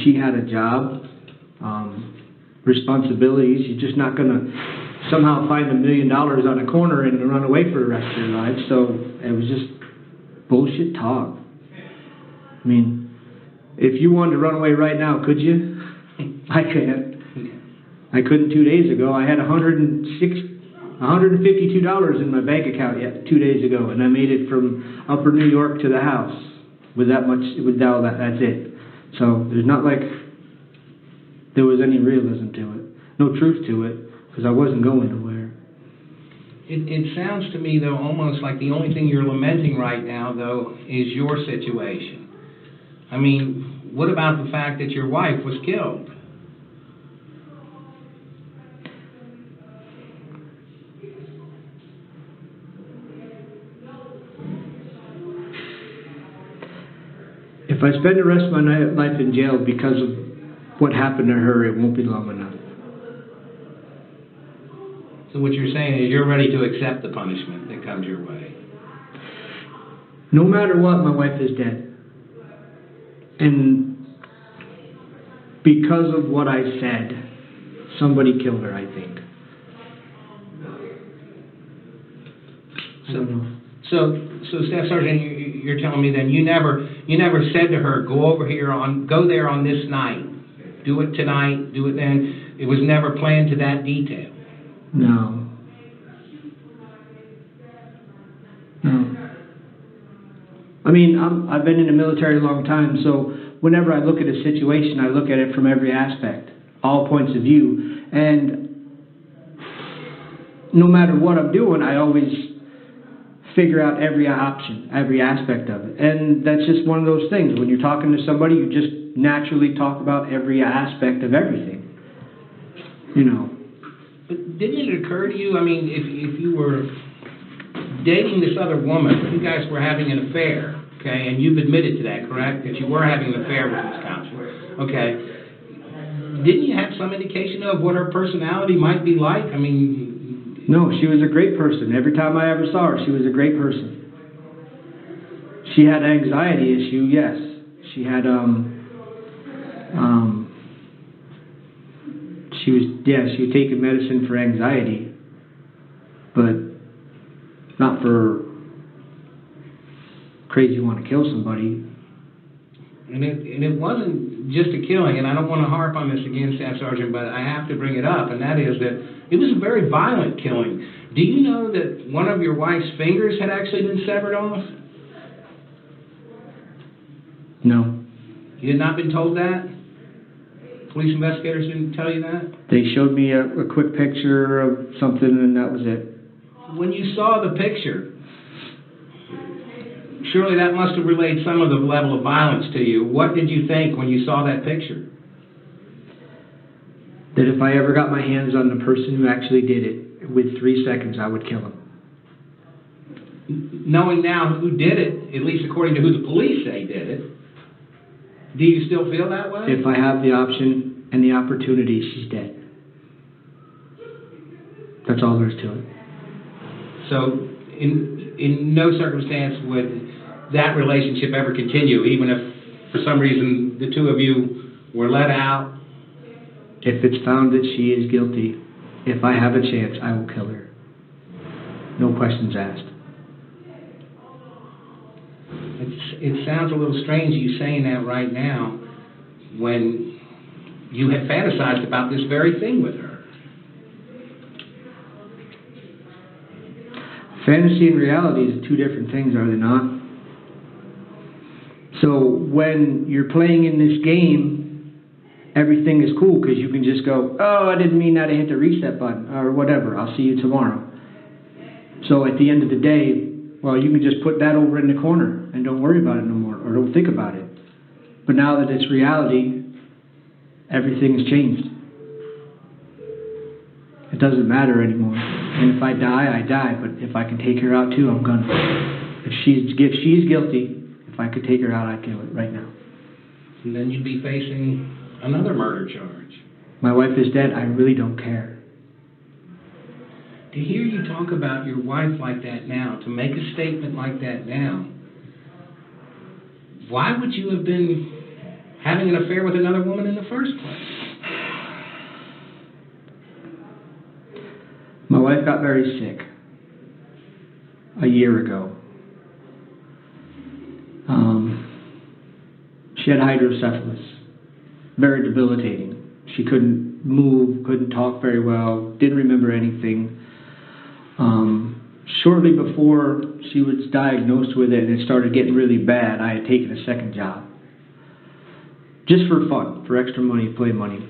She had a job. Responsibilities. You're just not going to somehow find $1 million on a corner and run away for the rest of your life. So it was just bullshit talk. I mean, if you wanted to run away right now, could you? I can't. I couldn't 2 days ago. I had $152 in my bank account 2 days ago, and I made it from Upper New York to the house with that much. That's it. So there's not like there was any realism to it, no truth to it. Because I wasn't going nowhere. It sounds to me, though, almost like the only thing you're lamenting right now, though, is your situation. I mean, what about the fact that your wife was killed? If I spend the rest of my life in jail because of what happened to her, it won't be long enough. So what you're saying is you're ready to accept the punishment that comes your way. No matter what, my wife is dead. And because of what I said, somebody killed her, I think. So Staff Sergeant, you're telling me then you never said to her, go there on this night, do it tonight, do it then. It was never planned to that detail. No. No. I mean, I've been in the military a long time, so whenever I look at a situation, I look at it from every aspect, all points of view. And no matter what I'm doing, I always figure out every option, every aspect of it. And that's just one of those things. When you're talking to somebody, you just naturally talk about every aspect of everything. You know. But didn't it occur to you, I mean, if you were dating this other woman, you guys were having an affair, okay, and you've admitted to that, correct? That you were having an affair with Ms. Couch, okay. Didn't you have some indication of what her personality might be like? I mean... No, she was a great person. Every time I ever saw her, she was a great person. She had an anxiety issue, yes. She had, she was taking medicine for anxiety, but not for crazy want to kill somebody. And it wasn't just a killing, and I don't want to harp on this again, Staff Sergeant, but I have to bring it up, and that is that it was a very violent killing. Do you know that one of your wife's fingers had actually been severed off? No. You had not been told that? Police investigators didn't tell you that? They showed me a quick picture of something, and that was it. When you saw the picture, surely that must have relayed some of the level of violence to you. What did you think when you saw that picture? That if I ever got my hands on the person who actually did it, with 3 seconds I would kill him. Knowing now who did it, at least according to who the police say did it, do you still feel that way? If I have the option and the opportunity, she's dead. That's all there is to it. So, in no circumstance would that relationship ever continue, even if, for some reason, the two of you were let out? If it's found that she is guilty, if I have a chance, I will kill her. No questions asked. It sounds a little strange you saying that right now when you had fantasized about this very thing with her. Fantasy and reality is two different things, are they not? So when you're playing in this game, everything is cool because you can just go, oh, I didn't mean that, I hit the reset button, or whatever, I'll see you tomorrow. So at the end of the day, well, you can just put that over in the corner and don't worry about it no more, or don't think about it. But now that it's reality, everything has changed. It doesn't matter anymore. And if I die, I die. But if I can take her out too, I'm gonna. If she's guilty, if I could take her out, I'd do it right now. And then you'd be facing another murder charge. My wife is dead. I really don't care. To hear you talk about your wife like that now, to make a statement like that now, why would you have been having an affair with another woman in the first place? My wife got very sick a year ago. She had hydrocephalus, very debilitating. She couldn't move, couldn't talk very well, didn't remember anything. Shortly before she was diagnosed with it and it started getting really bad, I had taken a second job. Just for fun, for extra money, play money.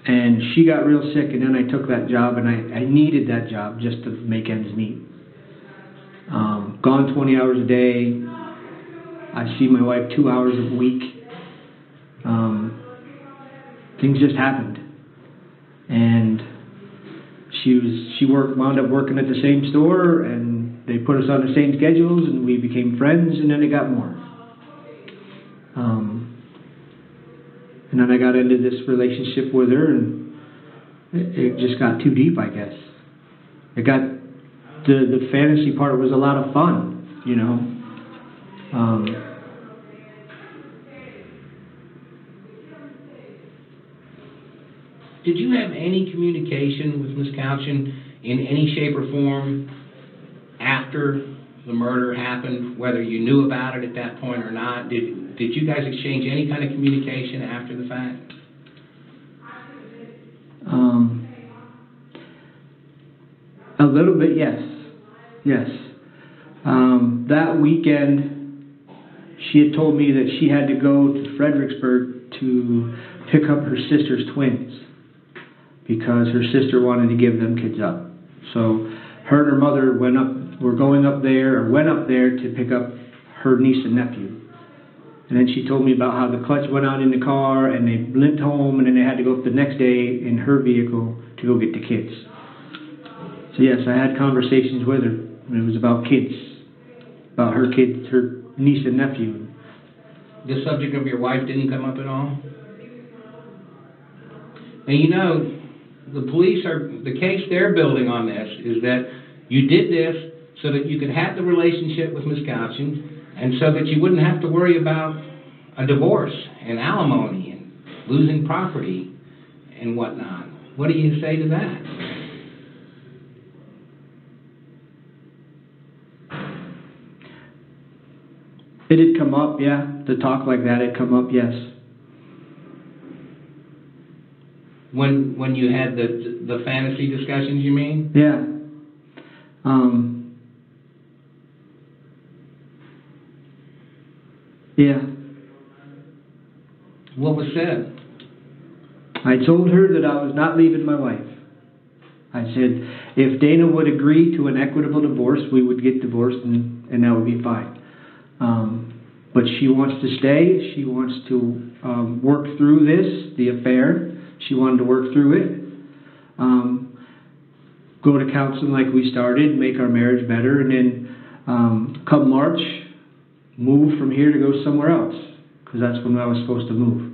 And she got real sick, and then I took that job, and I needed that job just to make ends meet. Gone 20 hours a day. I see my wife 2 hours a week. Things just happened. And she wound up working at the same store, and they put us on the same schedules, and we became friends, and then it got more. And then I got into this relationship with her, and it just got too deep, I guess. It got, the fantasy part was a lot of fun, you know. Did you have any communication with Ms. Couchin in any shape or form after the murder happened, whether you knew about it at that point or not? Did you guys exchange any kind of communication after the fact? A little bit, yes. Yes. That weekend, she had told me that she had to go to Fredericksburg to pick up her sister's twins because her sister wanted to give them kids up. So her and her mother went up there to pick up her niece and nephew. And then she told me about how the clutch went out in the car and they limped home, and then they had to go up the next day in her vehicle to go get the kids. So yes, I had conversations with her, and it was about kids, about her kids, her niece and nephew. The subject of your wife didn't come up at all? And you know, the police the case they're building on this is that you did this so that you could have the relationship with Ms. Couching, and so that you wouldn't have to worry about a divorce and alimony and losing property and whatnot. What do you say to that? It had come up, yeah. To talk like that had come up, yes. When you had the fantasy discussions, you mean? Yeah. Yeah. What was said? I told her that I was not leaving my wife. I said, if Dana would agree to an equitable divorce, we would get divorced and that would be fine. But she wants to stay. She wants to work through this, the affair. She wanted to work through it. Go to counseling like we started, make our marriage better, and then come March, move from here to go somewhere else, because that's when I was supposed to move.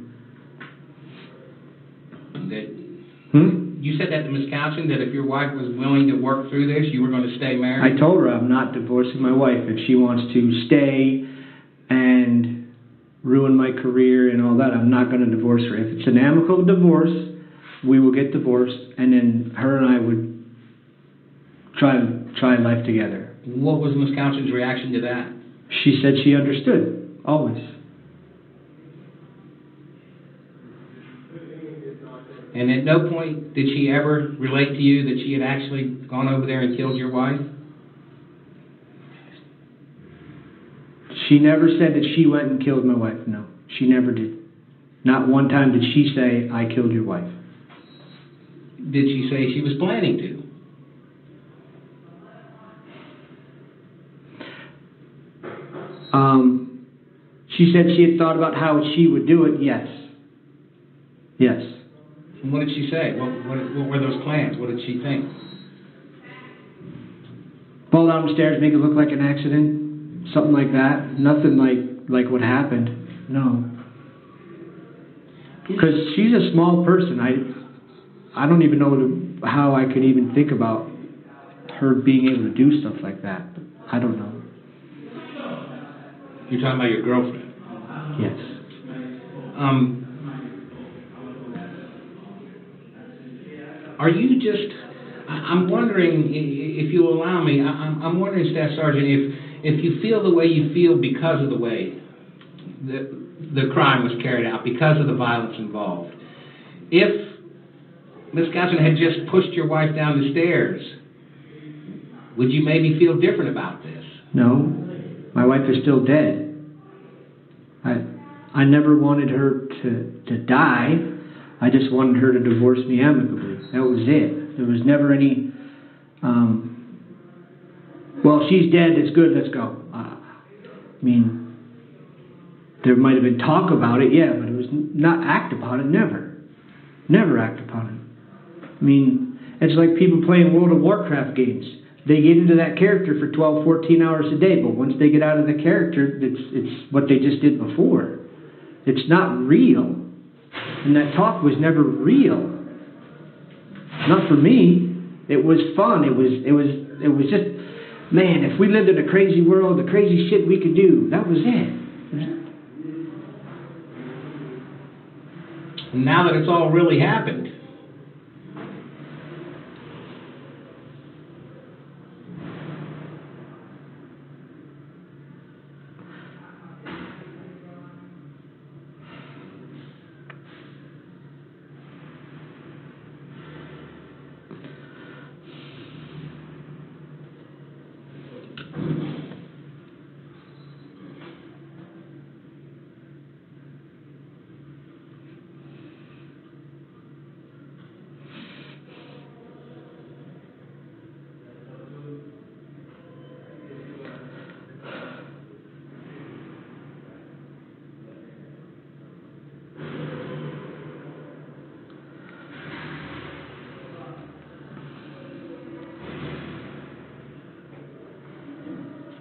You said that to Ms. Couching, that if your wife was willing to work through this, you were going to stay married? I told her I'm not divorcing my wife. If she wants to stay and ruin my career and all that, I'm not going to divorce her. If it's an amicable divorce, we will get divorced, and then her and I would try life together. What was Ms. Couching's reaction to that? She said she understood, always. And at no point did she ever relate to you that she had actually gone over there and killed your wife? She never said that she went and killed my wife, no. She never did. Not one time did she say, I killed your wife. Did she say she was planning to? She said she had thought about how she would do it, yes. Yes. And what did she say? What were those plans? What did she think? Fall down the stairs, make it look like an accident, something like that. Nothing like what happened, no. Because she's a small person. I don't even know how I could even think about her being able to do stuff like that. I don't know. You're talking about your girlfriend? Yes. Are you just... I'm wondering, if you'll allow me, I'm wondering, Staff Sergeant, if you feel the way you feel because of the way the crime was carried out, because of the violence involved. If Ms. Couching had just pushed your wife down the stairs, would you maybe feel different about this? No. My wife is still dead. I never wanted her to die. I just wanted her to divorce me amicably. That was it. There was never any, well, she's dead, it's good, let's go. I mean, there might have been talk about it, yeah, but it was not act upon it, never. Never act upon it. I mean, it's like people playing World of Warcraft games. They get into that character for 12, 14 hours a day, but once they get out of the character, it's what they just did before. It's not real. And that talk was never real. Not for me. It was fun. It was just, man, if we lived in a crazy world, the crazy shit we could do, that was it. And now that it's all really happened,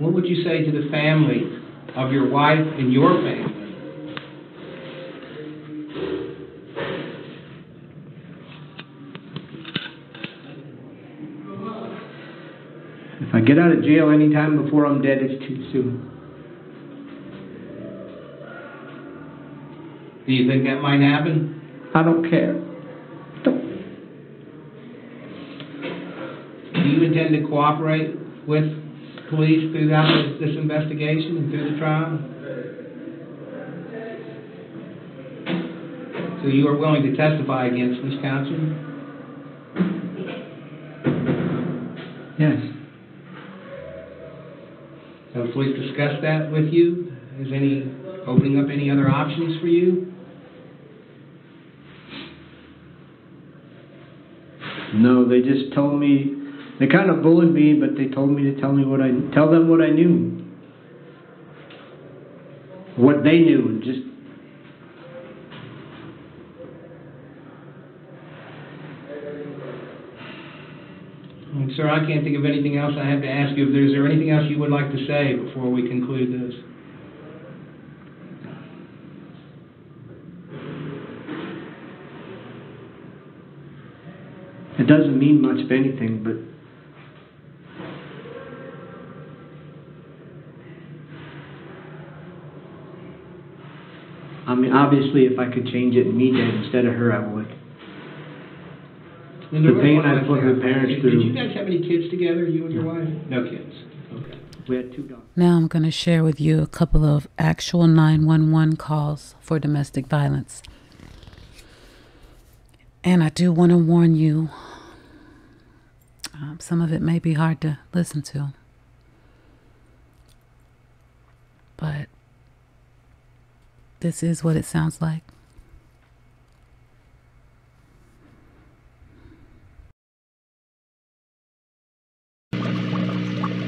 What would you say to the family of your wife and your family? If I get out of jail anytime before I'm dead, it's too soon. Do you think that might happen? I don't care. Do you intend to cooperate with police throughout this investigation and through the trial? So you are willing to testify against Ms. Couchman? Yes. Have the police discussed that with you? Is any opening up any other options for you? No, they just told me, they kind of bullied me, but they told me to tell them what I knew. What they knew, and just... Sir, I can't think of anything else I have to ask you. Is there anything else you would like to say before we conclude this? It doesn't mean much of anything, but I mean, obviously, if I could change it and me dead instead of her, I would. And the pain I put her parents through. Did you guys have any kids together, you and your wife? No kids. Okay. We had 2 dogs. Now I'm going to share with you a couple of actual 911 calls for domestic violence. And I do want to warn you, some of it may be hard to listen to. But this is what it sounds like.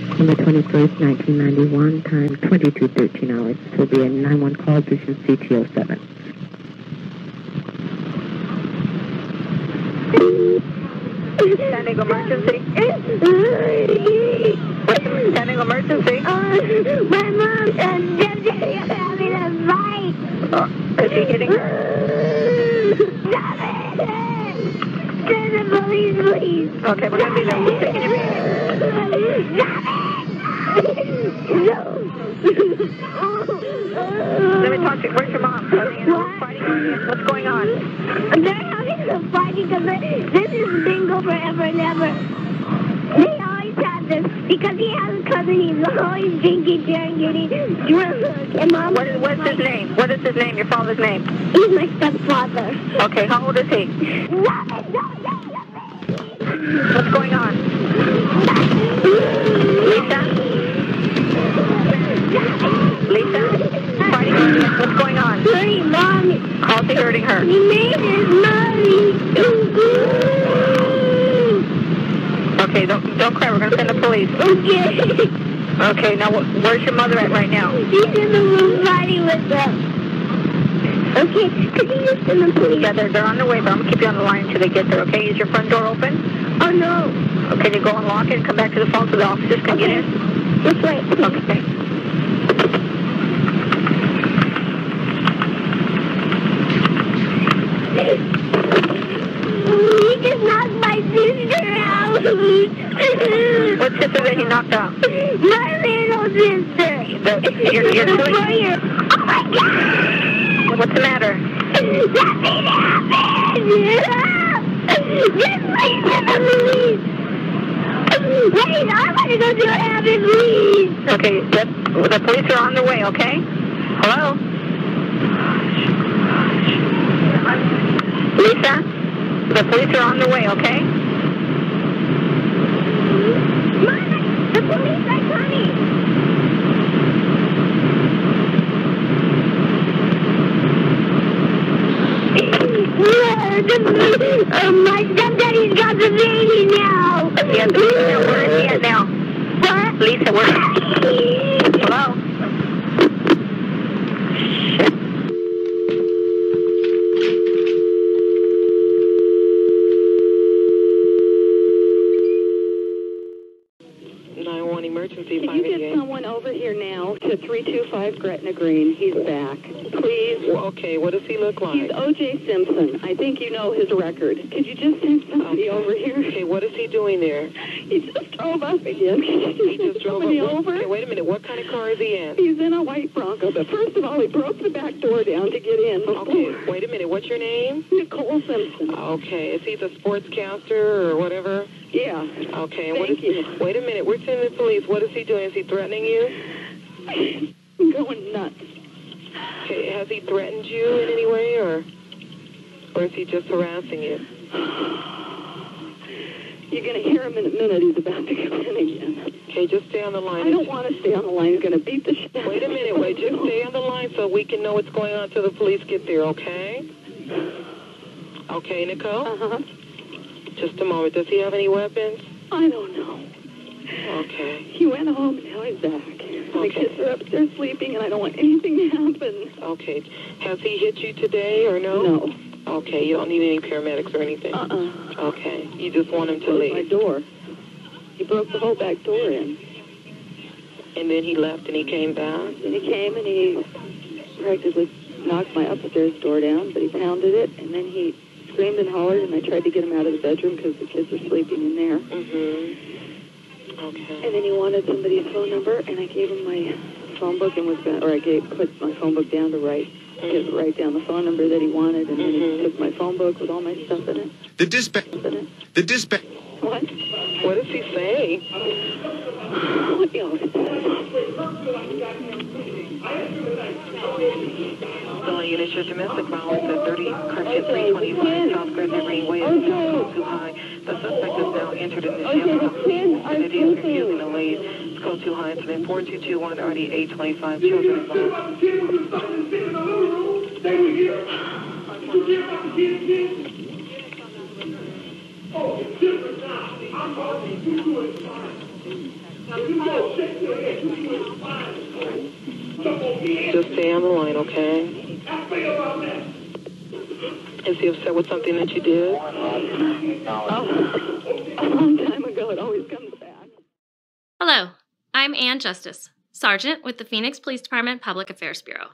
December 21st, 1991, time 22:13 hours. This will be a 911 call, position CT07. Standing emergency. Standing emergency. My mom and Daddy are having a fight. Is he hitting her? Stop it! Send the police, please. Okay, we're going to be there. We'll take it. Let me talk to you. Where's your mom? What's going on? They're having a fight because this is bingo forever and ever. They always have this because he has a cousin. He's always drinking beer and getting drunk. And Mom, what's his name? What is his name? Your father's name? He's my stepfather. Okay, how old is he? What's going on? Lisa? Lisa? Fighting on you. What's going on? Hurting Mommy. How's he hurting her? He made his mommy. Okay, don't cry. We're going to send the police. Okay. Okay, now where's your mother at right now? She's in the room fighting with them. Okay, could you just send the police? Yeah, they're on their way, but I'm going to keep you on the line until they get there, okay? Is your front door open? Oh, no. Okay, you go and lock it and come back to the phone so the officers can get in? This way. Okay. He just knocked my sister out. What sister that he knocked out? My little sister. Your sister? Oh, my God. What's the matter? Nothing happened. Just wait for the police. Wait, I want to go see what happened, please. Okay, the police are on their way, okay? Hello? Lisa? The police are on their way, okay? Mama, the police are coming. My stepdaddy's got the baby now. Yeah, Lisa, where is he at now? What? Lisa, where? Hello? Shit. 911 emergency. Can you get someone to 325 Gretna Green. He's back. Please. Well, okay, what does he look like? He's O.J. Simpson. I think you know his record. Could you just send somebody over here? Okay, what is he doing there? He just drove up again. He just drove up. Over? Okay, wait a minute. What kind of car is he in? He's in a white Bronco, but first of all, he broke the back door down to get in. Okay, wait a minute. What's your name? Nicole Simpson. Okay, is he the sportscaster or whatever? Yeah. Okay, Thank you. Wait a minute. We're sending the police. What is he doing? Is he threatening you? I'm going nuts. Okay, has he threatened you in any way, or is he just harassing you? You're going to hear him in a minute. He's about to come in again. Okay, just stay on the line. I don't want to stay on the line. He's going to beat the shit. Wait a minute. Wait, just stay on the line so we can know what's going on until the police get there, okay? Okay, Nicole? Uh-huh. Just a moment. Does he have any weapons? I don't know. Okay. He went home, now he's back. The kids are upstairs sleeping, and I don't want anything to happen. Okay. Has he hit you today or no? No. Okay, you don't need any paramedics or anything? Okay. You just want him to leave? My door. He broke the whole back door in. And then he left and he came back? And he came and he practically knocked my upstairs door down, but he pounded it, and then he screamed and hollered, and I tried to get him out of the bedroom because the kids were sleeping in there. Mm-hmm. Okay. And then he wanted somebody's phone number, and I gave him my phone book and put my phone book down to write down the phone number that he wanted, and then he took my phone book with all my stuff in it. The dispatch. What? What does he say? What he always Units, your domestic violence at 30 Cartier 325 South Gretna Green Way is still too high. The suspect is now entered in the shelter and it is refusing to leave. It's code too high. It's been 4221 already 825 children involved. Just stay on the line, okay? Is he upset with something that you did? A long time ago, it always comes back. Hello, I'm Ann Justice, Sergeant with the Phoenix Police Department Public Affairs Bureau.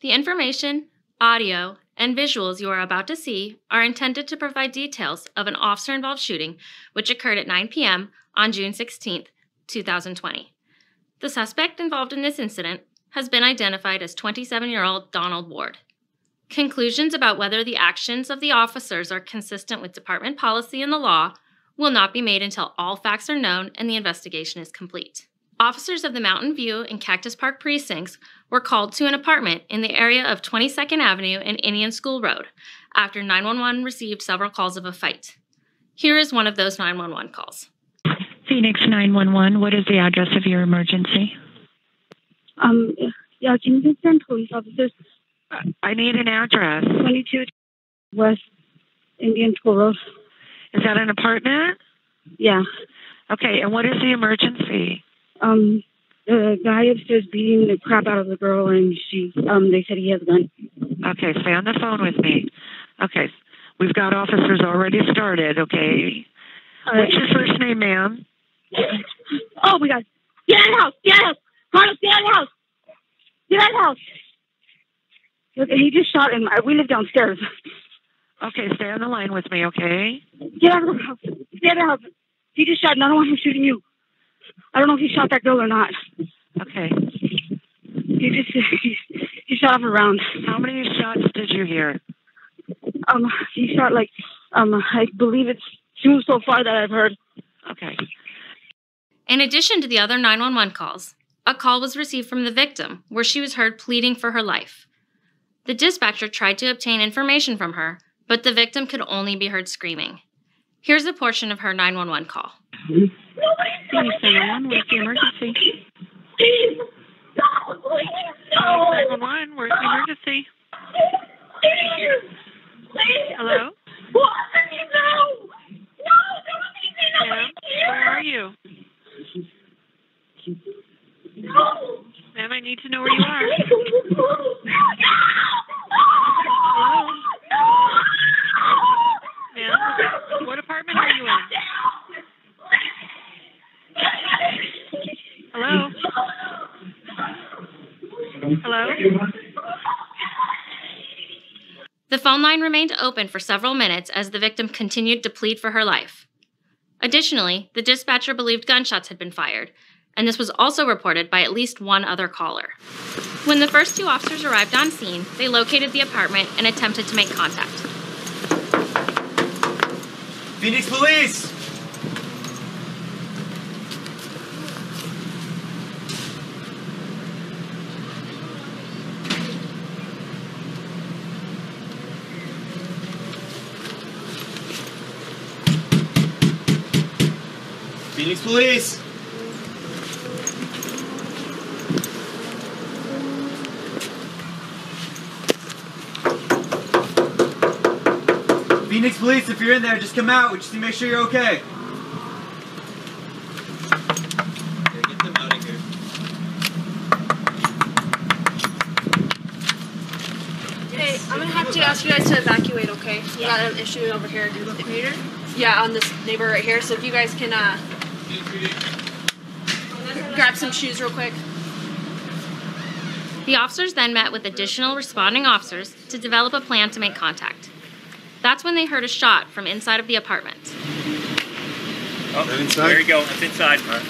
The information, audio, and visuals you are about to see are intended to provide details of an officer-involved shooting which occurred at 9 p.m. on June 16, 2020. The suspect involved in this incident has been identified as 27-year-old Donald Ward. Conclusions about whether the actions of the officers are consistent with department policy and the law will not be made until all facts are known and the investigation is complete. Officers of the Mountain View and Cactus Park precincts were called to an apartment in the area of 22nd Avenue and Indian School Road after 911 received several calls of a fight. Here is one of those 911 calls. Phoenix 911, what is the address of your emergency? Yeah, can you send police officers? I need an address. 22 West Indian School Road. Is that an apartment? Yeah. Okay, and what is the emergency? The guy upstairs beating the crap out of the girl, and they said he has a gun. Okay, stay on the phone with me. Okay, we've got officers already started, okay? What's your first name, ma'am? Oh, my God. Get out of the house! Get out of the house! Carlos, get out of the house! Get out of the house! Look, he just shot him. We live downstairs. Okay, stay on the line with me, okay? Get out of the house. Get out of the house. He just shot, and I don't want him shooting you. I don't know if he shot that girl or not. Okay. He shot off a round. How many shots did you hear? He shot I believe it's 2 so far that I've heard. Okay. In addition to the other 911 calls, a call was received from the victim where she was heard pleading for her life. The dispatcher tried to obtain information from her, but the victim could only be heard screaming. Here's a portion of her 911 call. Phoenix 911, where's the emergency? No, please, no. 911, where's the emergency? Hello? What? No! No, Ma'am, where are you? No! Ma'am, I need to know where you are. Hello? Ma'am, what apartment are you in? Hello? The phone line remained open for several minutes as the victim continued to plead for her life. Additionally, the dispatcher believed gunshots had been fired, and this was also reported by at least one other caller. When the first two officers arrived on scene, they located the apartment and attempted to make contact. Phoenix Police! Phoenix Police! Phoenix Police, if you're in there, just come out. We just need to make sure you're okay. Get them out of here. Hey, I'm gonna have to ask you guys to evacuate, okay? We got an issue over here. The commuter? Yeah, on this neighbor right here. So if you guys can grab some shoes real quick. The officers then met with additional responding officers to develop a plan to make contact. That's when they heard a shot from inside of the apartment. Oh, there you go. That's inside. All right.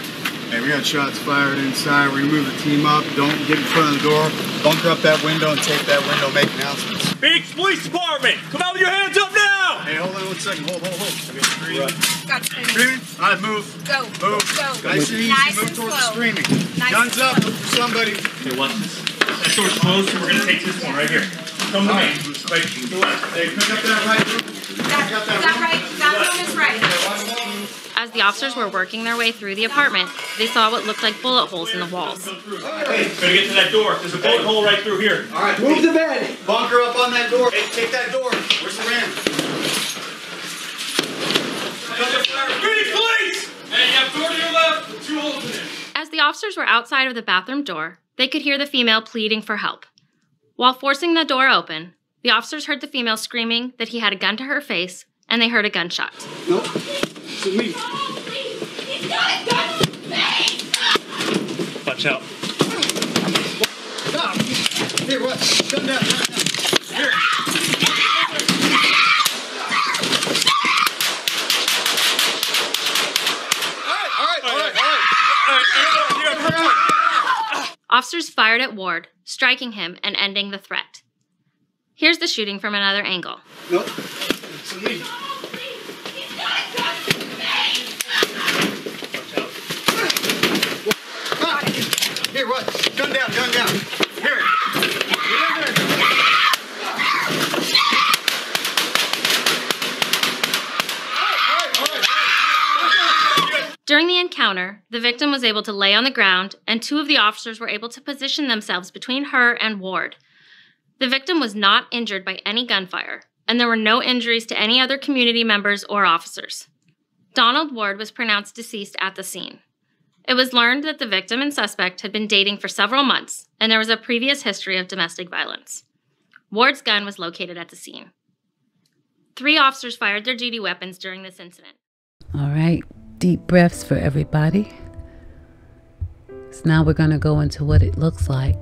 Hey, we got shots fired inside. We're gonna move the team up. Don't get in front of the door. Bunker up that window and tape that window. Make announcements. Phoenix Police Department, come out with your hands up now! Hey, hold on 1 second. Hold. We got screaming. Got screaming. Screaming? All right, move. Go. Move. Go. Nice and easy. Move towards the screaming. Guns up. Look for somebody. Hey, watch this. That door's closed, so we're gonna take this one right here. Come to me. Right to the left. Hey, pick up that right room. That room is right. As the officers were working their way through the apartment, they saw what looked like bullet holes in the walls. Hey, better get to that door. There's a bullet hole right through here. All right, move the bed. Bunker up on that door. Hey, take that door. Where's the ram? Phoenix Police! Hey, you have door to your left with 2 holes in it. As the officers were outside of the bathroom door, they could hear the female pleading for help. While forcing the door open, the officers heard the female screaming that he had a gun to her face, and they heard a gunshot. Nope. It's me. Watch out. Stop. Here, what? Gun down. Here. Officers fired at Ward, striking him and ending the threat. Here's the shooting from another angle. Nope. It's me. Here, what? Gun down. Here. During the encounter, the victim was able to lay on the ground, and 2 of the officers were able to position themselves between her and Ward. The victim was not injured by any gunfire, and there were no injuries to any other community members or officers. Donald Ward was pronounced deceased at the scene. It was learned that the victim and suspect had been dating for several months, and there was a previous history of domestic violence. Ward's gun was located at the scene. 3 officers fired their duty weapons during this incident. All right, deep breaths for everybody. So now we're going to go into what it looks like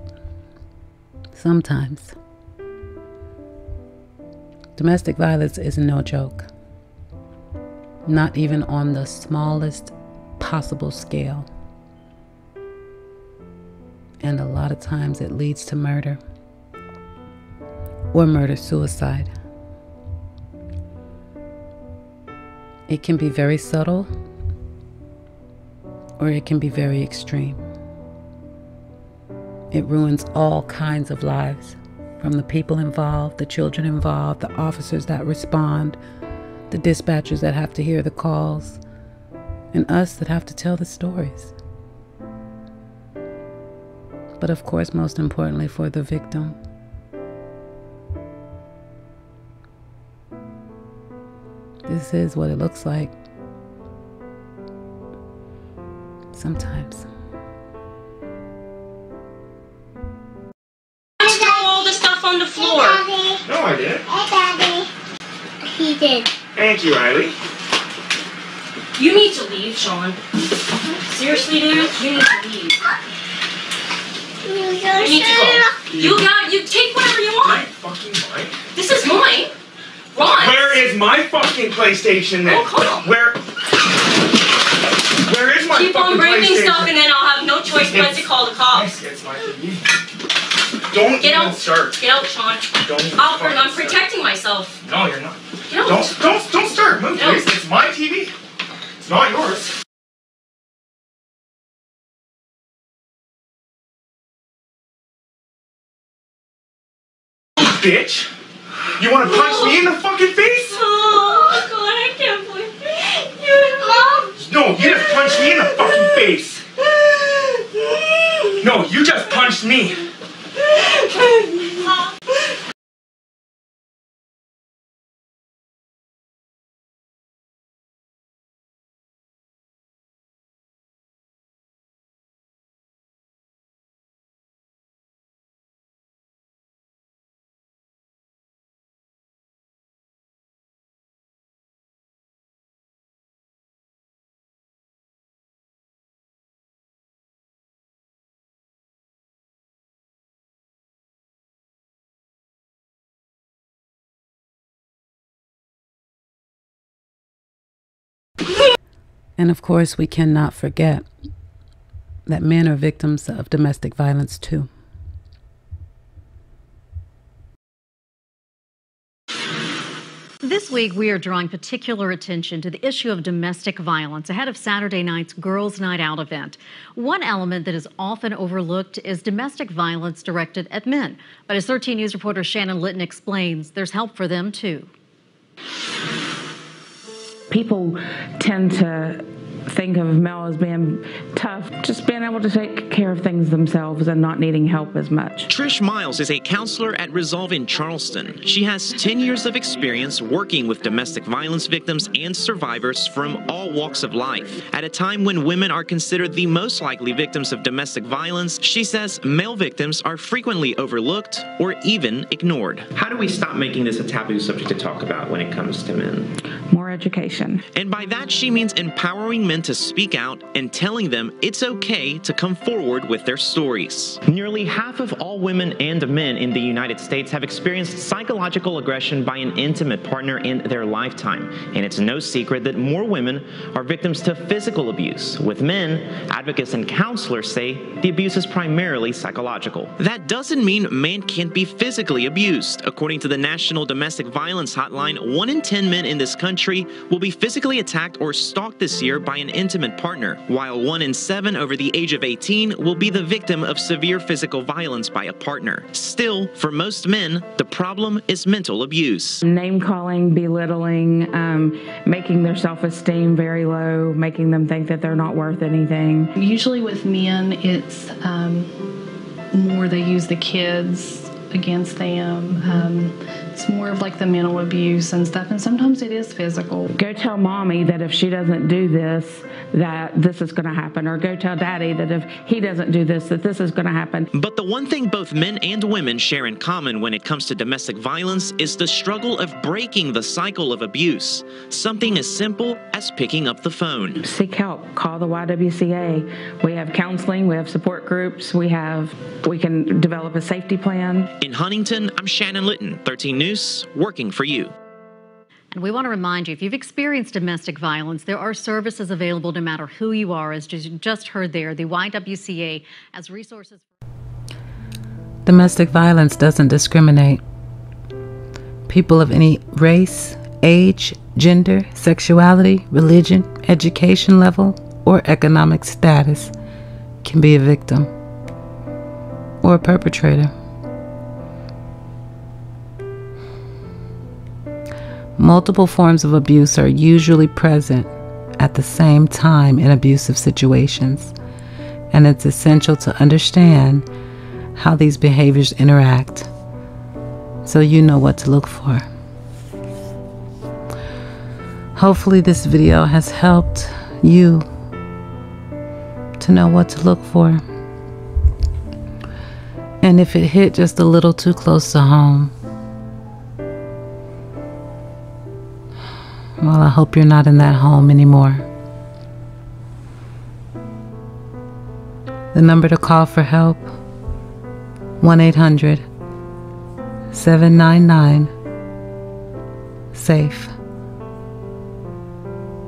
sometimes. Domestic violence is no joke. Not even on the smallest possible scale. And a lot of times it leads to murder or murder-suicide. It can be very subtle or it can be very extreme. It ruins all kinds of lives, from the people involved, the children involved, the officers that respond, the dispatchers that have to hear the calls, and us that have to tell the stories. But of course, most importantly, for the victim. This is what it looks like sometimes. Throw all the stuff on the floor. No, I didn't. Hey, Daddy. He did. Thank you, Riley. You need to leave, Sean. Seriously, dude, you need to leave. You need to go. You take whatever you want. Fucking right. This is mine. Ron. Where is my fucking PlayStation then? Oh, come on. Where is my Keep fucking on breaking PlayStation? stuff and then I'll have no choice but to call the cops. It's my TV. Don't Get even out. start. Get out, Sean. Don't even Alfred, I'm start. protecting myself. No, you're not. Get out. Don't start. Move, Get out. please. It's my TV. It's not yours. Bitch! You want to punch me in the fucking face? Oh, God, I can't believe you. No, you just punched me in the fucking face. No, you just punched me. And of course, we cannot forget that men are victims of domestic violence too. This week, we are drawing particular attention to the issue of domestic violence ahead of Saturday night's Girls' Night Out event. One element that is often overlooked is domestic violence directed at men. But as 13 News reporter Shannon Litton explains, there's help for them too. People tend to think of male as being tough, just being able to take care of things themselves and not needing help as much. Trish Miles is a counselor at Resolve in Charleston. She has 10 years of experience working with domestic violence victims and survivors from all walks of life. At a time when women are considered the most likely victims of domestic violence, she says male victims are frequently overlooked or even ignored. How do we stop making this a taboo subject to talk about when it comes to men? More education. And by that, she means empowering men to speak out and telling them it's okay to come forward with their stories. Nearly half of all women and men in the United States have experienced psychological aggression by an intimate partner in their lifetime. And it's no secret that more women are victims to physical abuse. With men, advocates and counselors say the abuse is primarily psychological. That doesn't mean men can't be physically abused. According to the National Domestic Violence Hotline, 1 in 10 men in this country will be physically attacked or stalked this year by an intimate partner, while 1 in 7 over the age of 18 will be the victim of severe physical violence by a partner. Still, for most men, the problem is mental abuse. Name calling, belittling, making their self-esteem very low, making them think that they're not worth anything. Usually with men, it's more they use the kids against them. It's more of like the mental abuse and stuff, and sometimes it is physical. Go tell mommy that if she doesn't do this, that this is going to happen, or go tell daddy that if he doesn't do this, that this is going to happen. But the one thing both men and women share in common when it comes to domestic violence is the struggle of breaking the cycle of abuse. Something as simple as picking up the phone. Seek help. Call the YWCA. We have counseling. We have support groups. We can develop a safety plan. In Huntington, I'm Shannon Litton, 13 News, working for you. And we want to remind you, if you've experienced domestic violence, there are services available no matter who you are. As you just heard there, the YWCA has resources. Domestic violence doesn't discriminate. People of any race, age, gender, sexuality, religion, education level, or economic status can be a victim or a perpetrator. Multiple forms of abuse are usually present at the same time in abusive situations, and it's essential to understand how these behaviors interact so you know what to look for. Hopefully this video has helped you to know what to look for. And if it hit just a little too close to home, well, I hope you're not in that home anymore. The number to call for help, 1-800-799-4555. SAFE.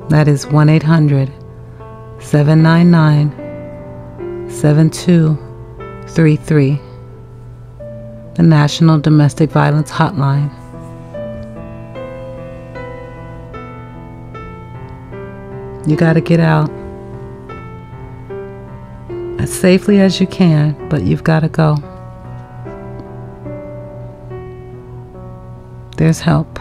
That is 1-800-799-7233, the National Domestic Violence Hotline. You got to get out as safely as you can, but you've got to go. There's help.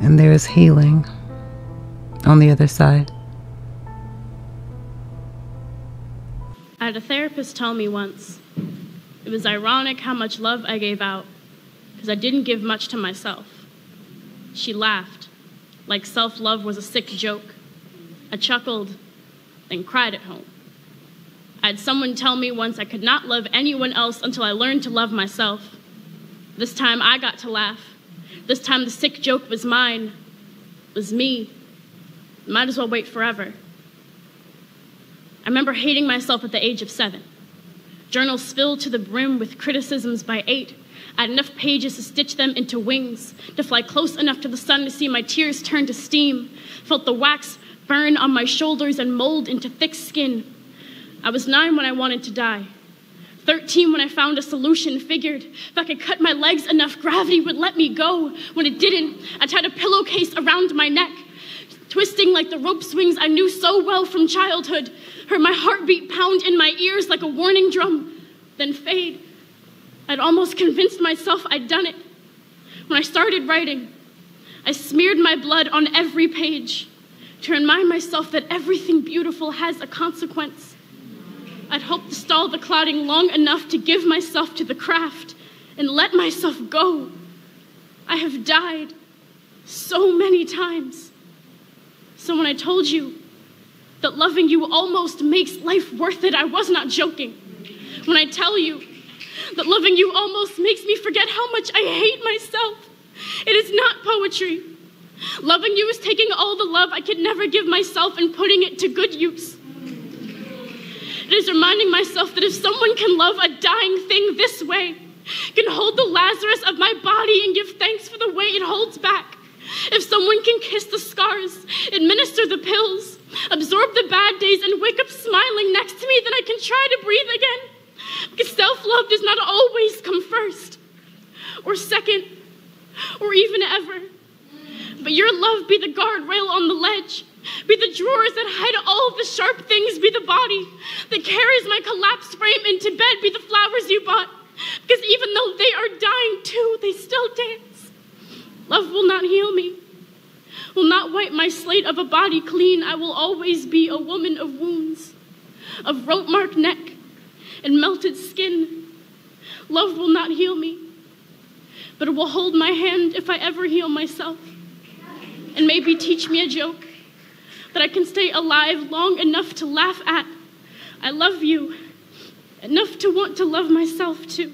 And there is healing on the other side. I had a therapist tell me once, it was ironic how much love I gave out, because I didn't give much to myself. She laughed, like self-love was a sick joke. I chuckled, then cried at home. I had someone tell me once I could not love anyone else until I learned to love myself. This time I got to laugh. This time the sick joke was mine, was me. Might as well wait forever. I remember hating myself at the age of 7. Journals filled to the brim with criticisms by 8. I had enough pages to stitch them into wings, to fly close enough to the sun to see my tears turn to steam, felt the wax burn on my shoulders and mold into thick skin. I was 9 when I wanted to die. 13 when I found a solution, figured if I could cut my legs enough, gravity would let me go. When it didn't, I tied a pillowcase around my neck, twisting like the rope swings I knew so well from childhood, heard my heartbeat pound in my ears like a warning drum, then fade. I'd almost convinced myself I'd done it. When I started writing, I smeared my blood on every page to remind myself that everything beautiful has a consequence. I'd hoped to stall the clotting long enough to give myself to the craft and let myself go. I have died so many times. So when I told you that loving you almost makes life worth it, I was not joking. When I tell you that loving you almost makes me forget how much I hate myself, it is not poetry. Loving you is taking all the love I could never give myself and putting it to good use. It is reminding myself that if someone can love a dying thing this way, can hold the Lazarus of my body and give thanks for the way it holds back, if someone can kiss the scars, administer the pills, absorb the bad days, and wake up smiling next to me, then I can try to breathe again. Because self-love does not always come first, or second, or even ever. But your love be the guardrail on the ledge, be the drawers that hide all the sharp things, be the body that carries my collapsed frame into bed, be the flowers you bought. Because even though they are dying too, they still dance. Love will not heal me, will not wipe my slate of a body clean. I will always be a woman of wounds, of rope-marked neck and melted skin. Love will not heal me, but it will hold my hand if I ever heal myself, and maybe teach me a joke that I can stay alive long enough to laugh at. I love you enough to want to love myself too.